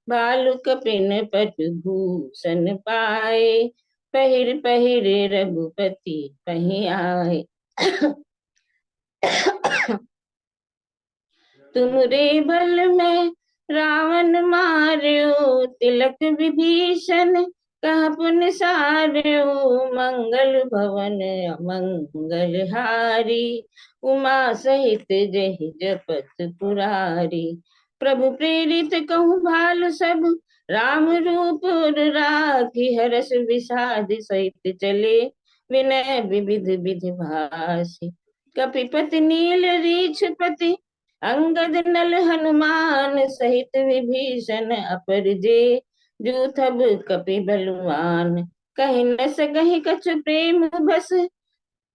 भालु कपिन पट भूषण पाए, पहिर पहिर रघुपति पही आए। तुमरे बल में रावण मार्यो, तिलक विभीषण कहा पुन सार्यो। मंगल भवन अमंगल हारी, उमा सहित जहि जपत पुरारी। प्रभु प्रेरित कहूँ भालु सब, राम रूप राखी। हरष विषाद सहित चले, विनय विविध विधि भाषी। कपिपति नील रीछपति, अंगद नल हनुमान सहित विभीषण। अपर जे जूथब कपि बलवान, कहीं न सकहि कछु प्रेम बस।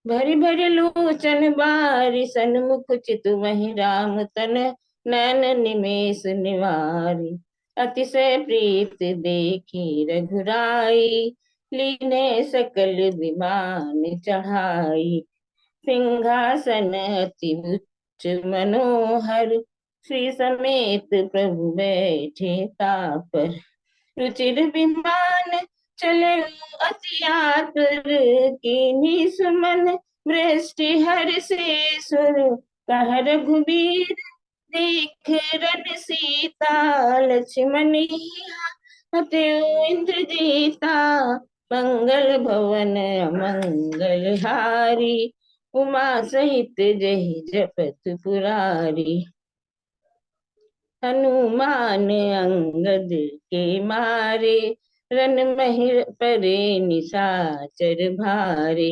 भरी भरी लोचन बारी, सन्मुख चितु वही राम तन। नैन निमेष निवारी, अतिशय प्रीत देखी रघुराई। लीने सकल विमान चढ़ाई, सिंहासन अति उच्च मनोहर। श्री समेत प्रभु बैठे तापर, रुचिर विमान चले अति आतुर। कीन्ही सुमन वृष्टि हर्षि सुर, कह रघुबीर देख रन सीता। लक्ष्मण अतएव इंद्रजीता, मंगल भवन अमंगल हारी। उमा सहित जहि जपत पुरारी। हनुमान अंगद के मारे, रन महिर परे निशाचर भारे।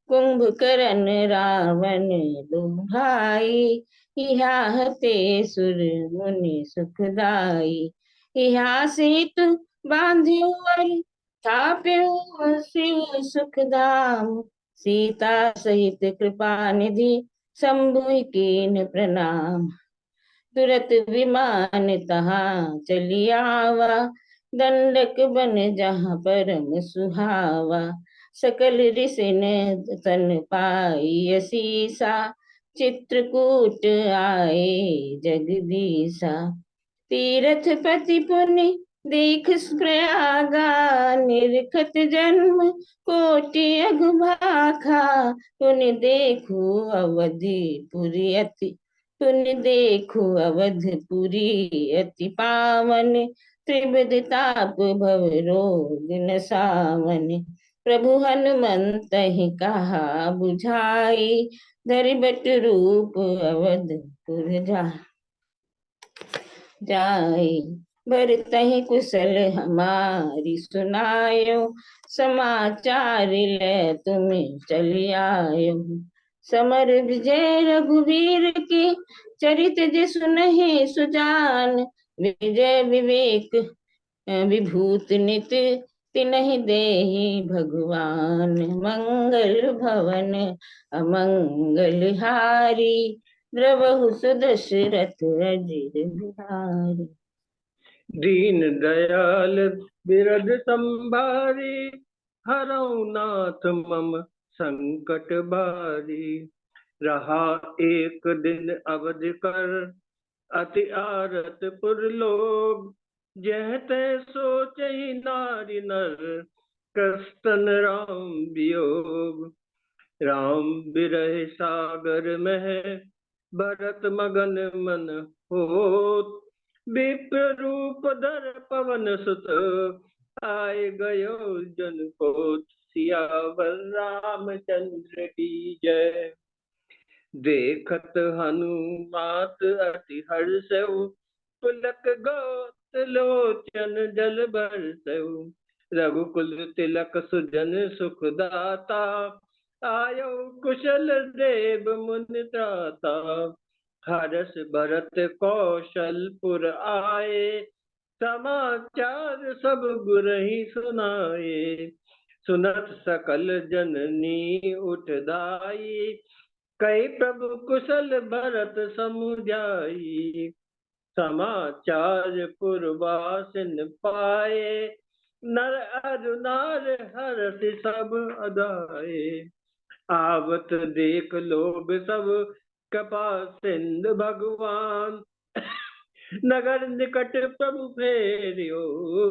कुंभकर्ण रावण दो भाई, इहा ते सुर मुनि सुखदाई। इहा सेतु बांध्यो और थाप्यो शिव सुख धाम। सीता सहित कृपा निधि, शंभु कीन प्रणाम। तुरत विमान तहाँ चली आवा, दंडक बन जहाँ परम सुहावा। सकल ऋषिन सन पाई असीसा, चित्रकूट आए जगदीशा। तीरथ पति पुनि देख प्रयागा, निरखत जन्म कोटि अगुभाखा। पुनि देखो अवधिपुरी अति, पुनि देखो अवधपुरी अति पावन। त्रिविध ताप भव रोग न सावन। प्रभु हनुमंत ही कहा बुझाई, धरि बट रूप अवधपुर जाए। भरतहि कुशल हमारी सुनायो, समाचार ले तुम चली आयो। समर विजय रघुवीर की, चरित जे सुनहि सुजान। विजय विवेक विभूत नित, तिनहि देहि भगवान। मंगल भवन अमंगल हारी, द्रवहु सुदशरथ अजिर बिहारी। दीन दयाल बिरद संभारी, हरऊ नाथ मम संकट बारी। रहा एक दिन अवध कर, अति आरत पुर लोग। जह तह सोचहि नारी नर, कृष्ण राम वियोग। राम बिरह सागर मह, भरत मगन मन होत। विप्र रूप धर पवन सुत, आए गयो जन कोत। सियावर रामचंद्र की जय। देखत हनुमात अति हर्षउ, पुलक गोत लोचन जल बरसउ। रघुकुल तिलक सुजन सुखदाता, आयो कुशल देव मुनि त्राता। हर्ष भरत कौशलपुर आए, समाचार सब गुरहि सुनाए। सुनत सकल जननी उठ दाई, कई प्रभु कुशल भरत समुझाई। समाचार पुरवासिन पाए, नर अरु नार हर्ष सब अदाए। आवत देख लोग सब कृपा सिंधु भगवान, नगर निकट प्रभु फेरियो,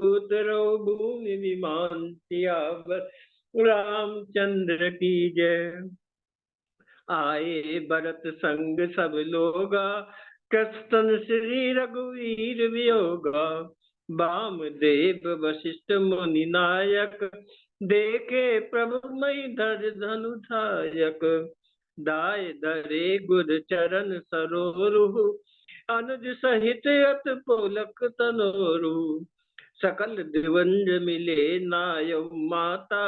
उतरो भूमि विमान। सियावर रामचंद्र की जय। आए भरत संग सब लोगा, कृष्ण श्री रघुवीर वियोगा। वामदेव वशिष्ठ मुनि नायक, देखे प्रभु मई धर धनुधायक। दाय धरे गुर चरण सरोरु, अनुज सहित अत पोलक तनोरु। सकल द्विवंज मिले नाय माता,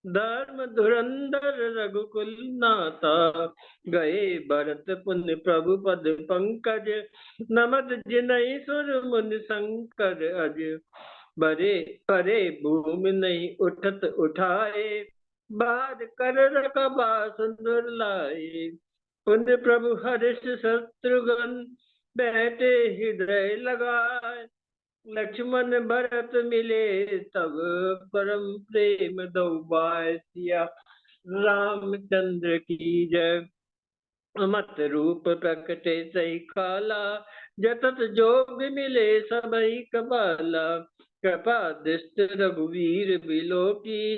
धर्म धुरंधर रघुकुल नाता। गए भरत पुण्य प्रभु पद पंकज, नमत जिनहि सुर मुनि शंकर अज। बरे परे भूमि नहीं उठत उठाए, बार कर रकबा सुंदर लाए। पुण्य प्रभु हर्ष शत्रुघ्न, बैठे हृदय लगाए। लक्ष्मण भरत मिले तब, परम प्रेम दो बाय। सिया रामचंद्र की जय। मत रूप प्रकटे सही काला, जतत जोग मिले सबई कबाला। कृपा दृष्ट रघुवीर बिलो की,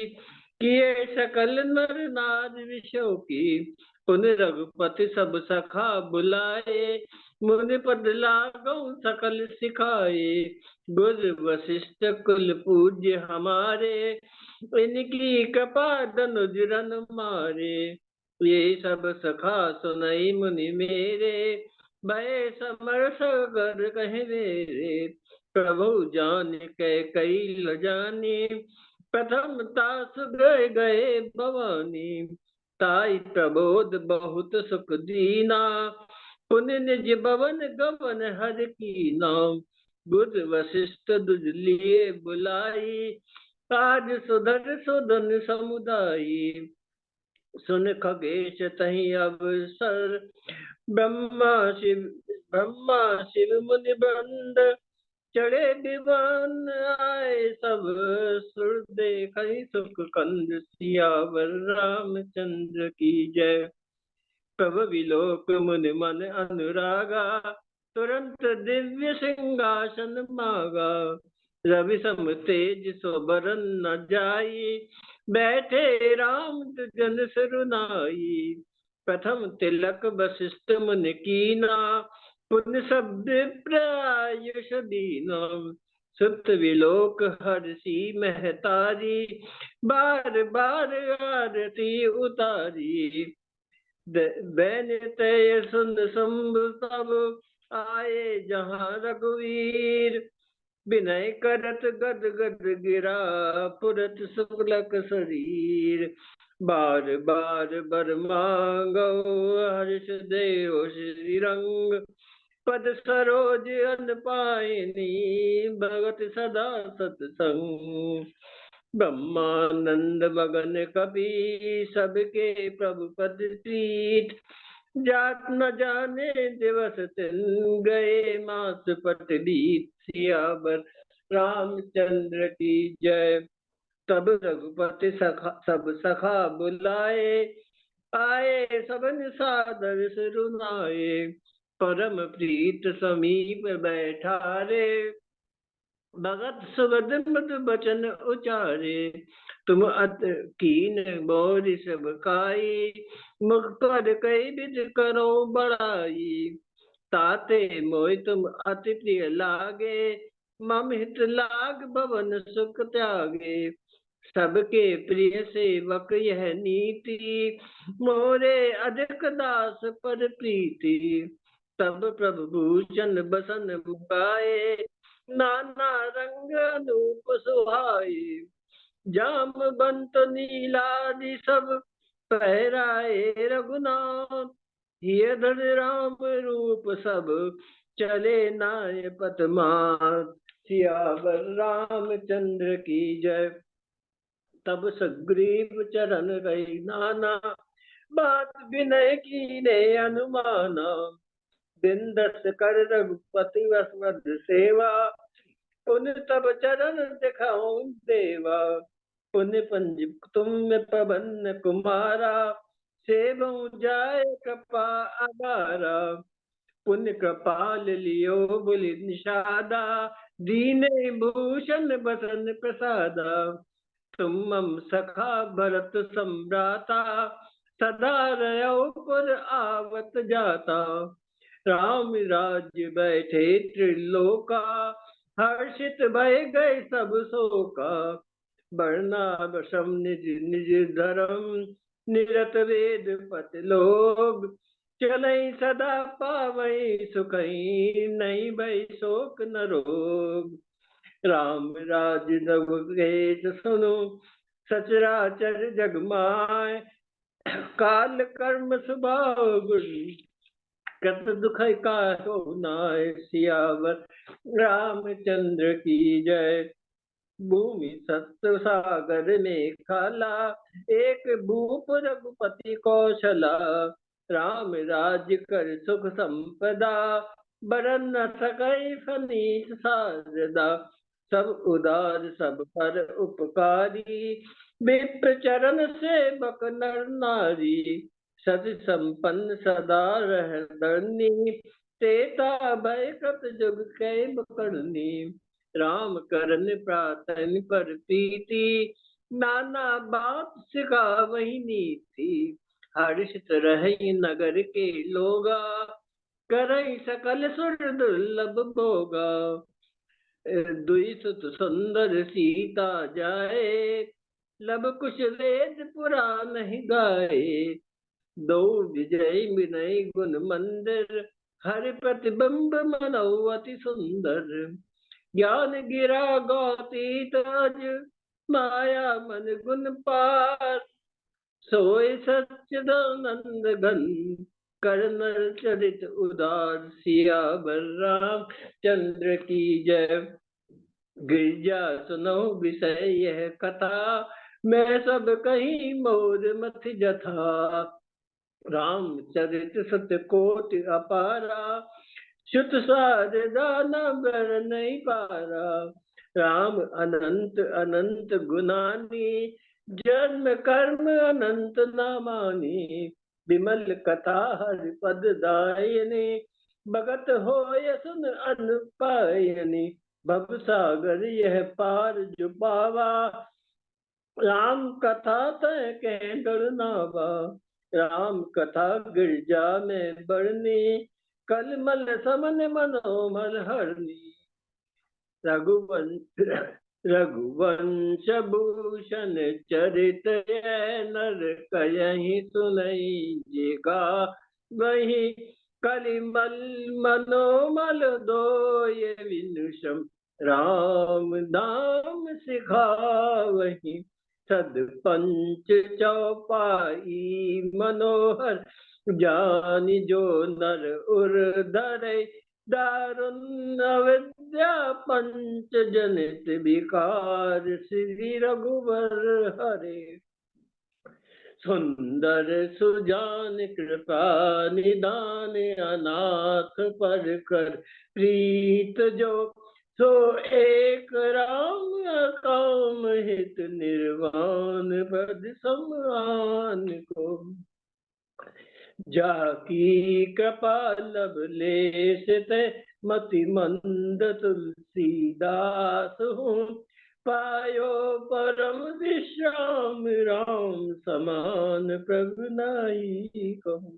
किए सकल नर नार विशो की। पुन रघुपति सब सखा बुलाए, मुनि पद लागौ सकल सिखाए। गुर वशिष्ठ कुल पूज्य हमारे, इनकी कृपा धनुज रन मारे। ये सब सखा सुनई मुनि मेरे, भय समर सगर कहे मेरे। प्रभु जान कै कई ल जानी, प्रथम तास गए गए भवानी। ताई प्रबोध बहुत सुख दीना, पुनि निज भवन गवन हर कीना। गुर वशिष्ठ दुज लिए बुलाई, आज सुधर सुदन समुदायी। सुन खगेश तहि अवसर, ब्रह्मा शिव मुनि वृंद। चढ़े विमान आए सब, सुर देखहि सुख कंद। सियावर रामचंद्र की जय। प्रभु विलोक मुनि मन अनुरागा, तुरंत दिव्य सिंहासन मागा। रवि सम तेज सोबरन न जाई, बैठे राम जन सरुनाई। प्रथम तिलक वशिष्ठ मुनि कीना, पुण्य शब्द प्रायुष दीना। सुत विलोक हर्षि महतारी, बार बार आरती उतारी। बैन तय सुन शंभु सब, आए जहाँ रघुवीर। विनय करत गद गद गिरा, पुरत शुक्लक शरीर। बार बार बर मांगो, हर्ष देव श्री रंग। पद सरोज अन पायनी, भगत सदा सतसंग। ब्रह्मानंद मगन कपि, सबके प्रभु पद प्रीत। जात न जाने दिवस दिन, गए मास पट बीत। सियावर रामचंद्र की जय। तब रघुपति सब सखा बुलाए, आए सबन सादर सिरुनाए। परम प्रीत समीप बैठारे, भगत सुगद मृदु बचन उचारे। तुम अत कीन बोरि सब खाई, मुख पर कई विध करो बड़ाई। ताते मोहि तुम अति प्रिय लागे, मम हित लाग भवन सुख त्यागे। सबके प्रिय सेवक यह नीति, मोरे अधिक दास पर प्रीति। तब प्रभु भूषण बसन मुकाए, नाना रंग अनूप सुहाए। जामवंत नीलादि सब पहराए रघुनाथ, ये धन राम रूप सब चले नाय पतमात। सियावर रामचंद्र की जय। तब सुग्रीव चरण गई नाना, बात विनय की ने अनुमाना। बिंदस कर रघुपति वसवद सेवा, पुन तब चरण दिखाऊं देवा। पुण्य पंज तुम में पवन कुमारा, सेवऊं जाए कृपा अगारा। पुण्य कृपाल लियो बुलि निषादा, दीने भूषण बसन प्रसादा। तुम मम सखा भरत सम्भ्राता, सदा रहो पुर आवत जाता। राम राज्य बैठे त्रिलोका, हर्षित भय गए सब शोका। वर्णा वशम निज निज धर्म, निरत वेद पत लोग। चलई सदा पावई सुखई, नहीं भई शोक न रोग। राम राज रघुवेद सुनो, सचराचर जग माय। काल कर्म स्वभाव गुण, कत दुख का हो नाय। सियावर रामचंद्र की जय। भूमि सत्य सागर में खाला, एक भूप रघुपति कौशला। राम राज्य कर सुख संपदा, बरन न सकई फनीस सारदा। सब उदार सब पर उपकारी, विप्र चरण सेवक नर नारी। सत संपन्न सदा रह धरनी, तेता भय कत जुग कै करनी। राम करन प्रातन पर प्रीति, नाना बात सिखावही नीति। हर्षित रहि नगर के लोगा, करई सकल सुर दुर्लभ भोगा। दुई सुत सुंदर सीता जाए, लब कुश वेद पुराण नहीं गाए। दो विजय विनय गुण मंदिर, हरि प्रतिबिंब मनौ अति सुंदर। ज्ञान गिरा गौती तज, माया मन गुण पार। सोय सच्चिदानंद घन, कर्नल चरित उदार। सियावर राम चंद्र की जय। गिरजा सुनो विषय यह कथा, मैं सब कहीं मोर मथ जथा। रामचरित सत्य कोटि अपारा, श्रुत सारदा न बर नहीं पारा। राम अनंत अनंत गुनानी, जन्म कर्म अनंत नामानी। विमल कथा हरि पद दायनी, भगत होय सुन अनुपायनी। भव सागर यह पार जो पावा, राम कथा तय कह डर नावा। राम कथा गिरजा में बरनी, कलमल समन मनोमल हरनी। रघुवंश रघुवंश भूषण चरित, नर कयहि सुनई जिगा। वही कलिमल मनोमल दोय, विनुषम राम धाम सिखावही। सद पंच चौपाई मनोहर, जानि जो नर उर धरे। दारुण अविद्या पंच जनित विकार, श्री रघुवर हरे। सुंदर सुजान कृपा निदान, अनाथ पर कर प्रीत जो। सो एक राम काम हित, निर्वाण पद समान को। जाकी कृपा लब लेश ते, मति मंद तुलसीदास हूँ। पायो परम विश्राम, राम समान प्रभु नाई कहूँ।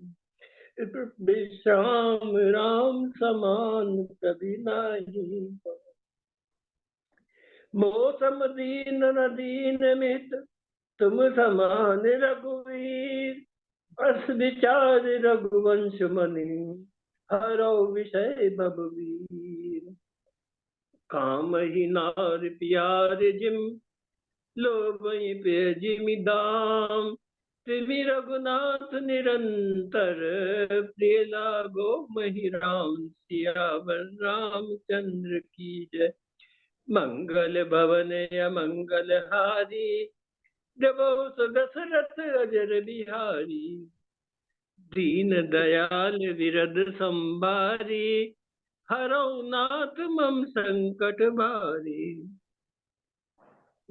विश्राम राम समान प्रभु नाई। मौसम दीन न दीन मित, तुम समान रघुवीर। अस विचार रघुवंश मनि, हरो विषय भववीर। काम ही नार प्यार जिम, लोभई पे जिमि दाम। तिमि रघुनाथ निरंतर, प्रिय लागो महि राम, सियावर रामचंद्र की जय। मंगल भवन अमंगल हारी, जबो दशरथ अजर बिहारी। दीन दयाल विरद संभारी, हरौ नाथ मम संकट भारी।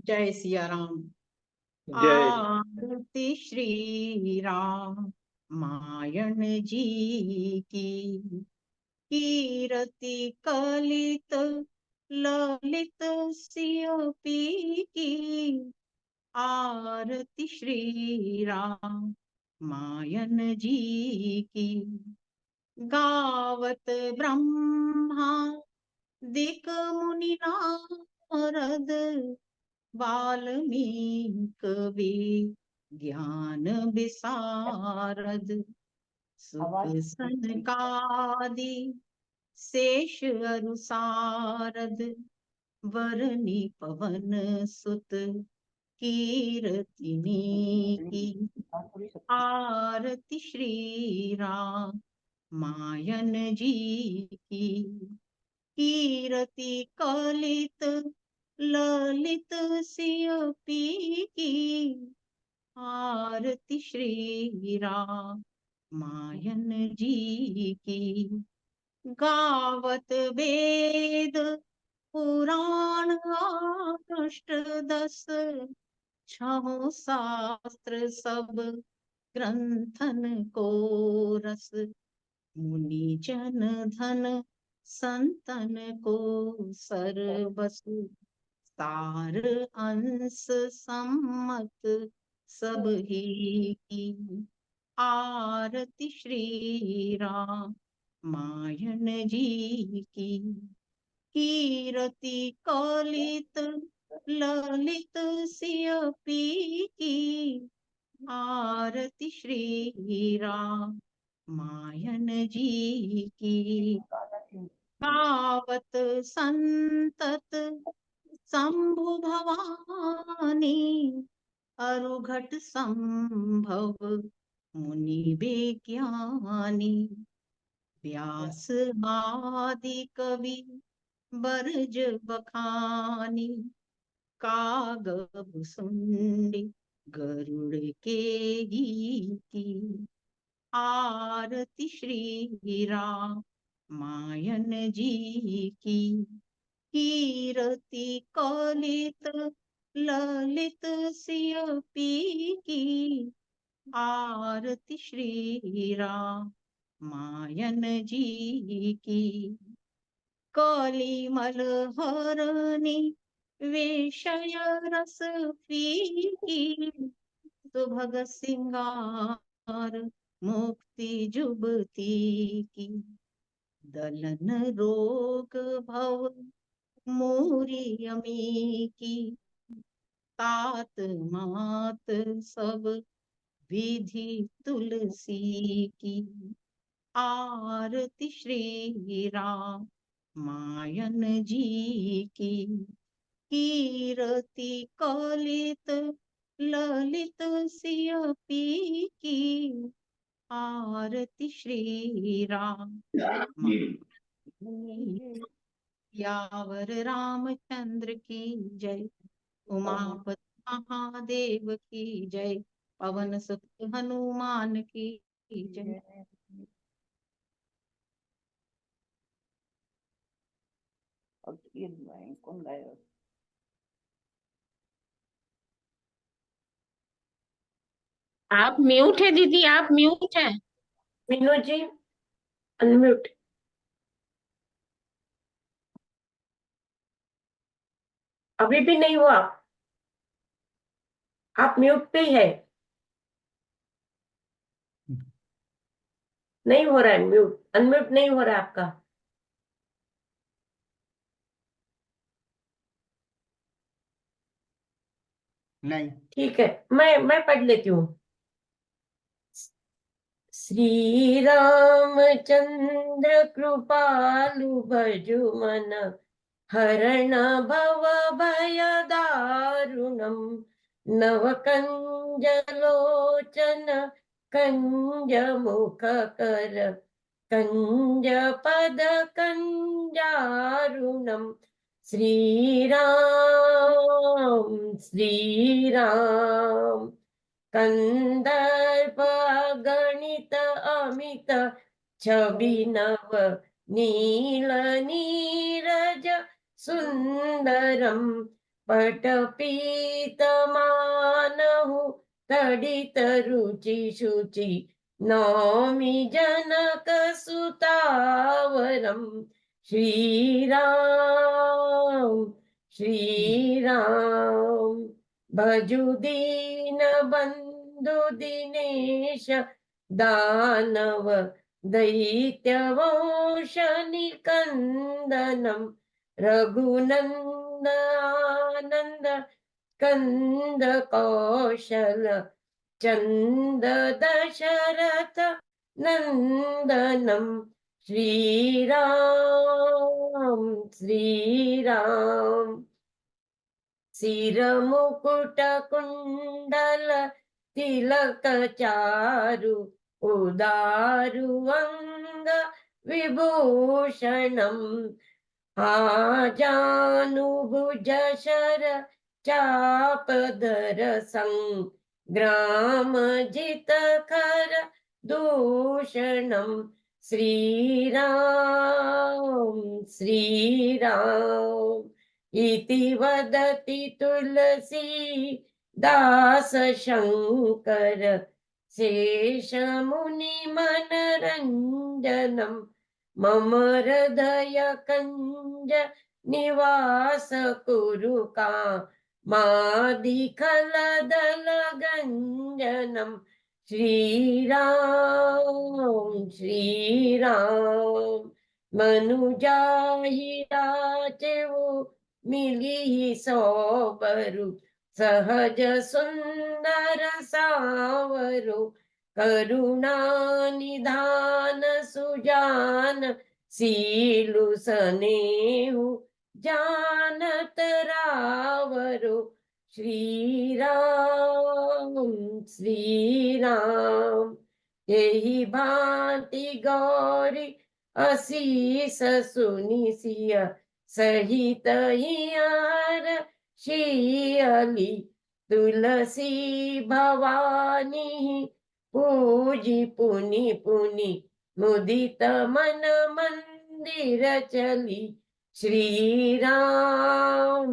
जय सिया राम। जय आरती श्री राम मायन जी की, कीरति कलित ललित सियपी की। आरती श्री राम मायन जी की, गावत ब्रह्मा दिक मुनि नारद, वाल्मीक कवि ज्ञान विशारद। सुख सनकादि शेष अरु सारद, वरनी पवन सुत कीरतिनी की। आरती श्री राम मायन जी की, कीरति कलित ललित सियपी की। आरती श्री राम मायन जी की, गावत वेद पुराण अष्टदश, छहो शास्त्र सब ग्रंथन को रस। मुनि जन धन संतन को सर्वसु, सार अंश सम्मत सब ही की। आरती श्री राम मायन जी की, कीरति कलित ललित सियपी की। आरती श्री राम मायन जी की, गावत संतत शंभु भवानी, अरुघट संभव मुनि विज्ञानी। व्यास आदि कवि बरज बखानी, कागब सुंडी गरुड़ के गीती। आरती श्री राम मायन जी की, कीरति कलित ललित सियपी की। आरती श्री राम मायन जी की, कलिमल हरणी विषय रस पीकी। सुभग सिंगार मुक्ति जुबती की, दलन रोग भव मोरी अमी की। तात मात सब विधि तुलसी की। आरती श्री राम मायन जी की, कीरति कलित ललित सियपी की। आरती श्री राम यावर रामचंद्र की जय। उमापति महादेव की जय। पवन सुत हनुमान की जय। आप म्यूट है दीदी, आप म्यूट है। मीनू जी अनम्यूट। अभी भी नहीं हुआ, आप म्यूट पे है। नहीं हो रहा है म्यूट, अनम्यूट नहीं हो रहा है आपका। नहीं। ठीक है, मैं पढ़ लेती हूँ। श्री रामचंद्र कृपालु भजु मन, हरण भव भय दारुणम। नवकंज लोचन कंज मुख कर कंज पद कंजारुणम श्रीराम श्रीराम कंदर्प गणित अमित छवि नव नील नीरज सुंदरम पटपीतमानहु तडित रुचि शुचि नौमि जनक सुतावरम श्रीराम श्रीराम भजु दीन बंधु दिनेश दानव दैत्य वंश निकंदनम रघुनंद आनंद कंद कौशल चंद दशरथ नंदनम श्रीराम श्रीराम सिर मुकुट कुंडल तिलक चारु उदारु अंग विभूषणम आजानुभुज शर चापधर संग्राम जित कर दूषणम श्रीराम श्रीराम इति वदति तुलसी दास शंकर शेष मुनि मनरंजनम मम हृदय कंज निवास कुरु मादिखल दल गंजनम श्रीराम श्रीराम मनुजाहि राचेवो मिली सोबरु सहज सुंदर सावरु करुणा निधान सुजान सीलु सनेहु जानत रावरु श्रीराम श्रीराम यही भांति गौरी असीस सुनि सिय सहित हियर शियली तुलसी भवानी पूजी पुनि पुनि मुदित मन मंदिर चली श्रीराम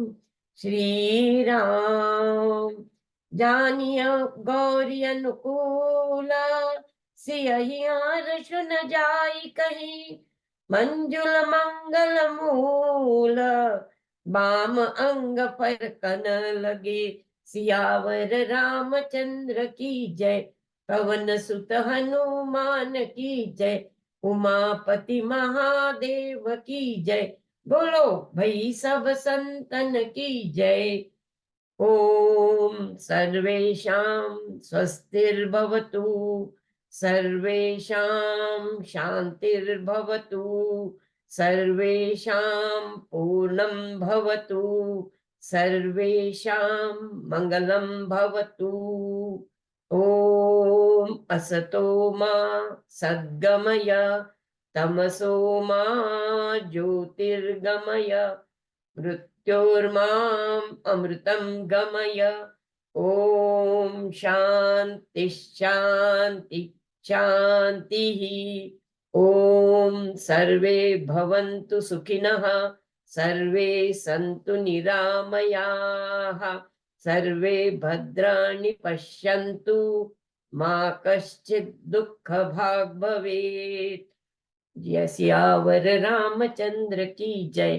श्रीराम जानिय गौरी अनुकूल सियहियार सुन जाई कही मंजुल मंगल मूल बाम अंग पर कन लगे सियावर रामचंद्र की जय पवन सुत हनुमान की जय उमापति महादेव की जय बोलो भाई सब संतन की जय ओम सर्वेषां स्वस्तिर्भवतु सर्वेषां शांतिर्भवतु सर्वेषां पूर्णं भवतु सर्वेषां मंगलं भवतु ओम असतो मा सद्गमय तमसो मा ज्योतिर्गमय मृत्योर्माम् अमृतं गमय ओम शांति शांति शांतिः ओम सर्वे भवन्तु सुखिनः सर्वे सन्तु निरामयाः सर्वे भद्राणि पश्यन्तु मा कश्चित् दुःखभाग् भवेत्। जय सियावर रामचंद्र की जय।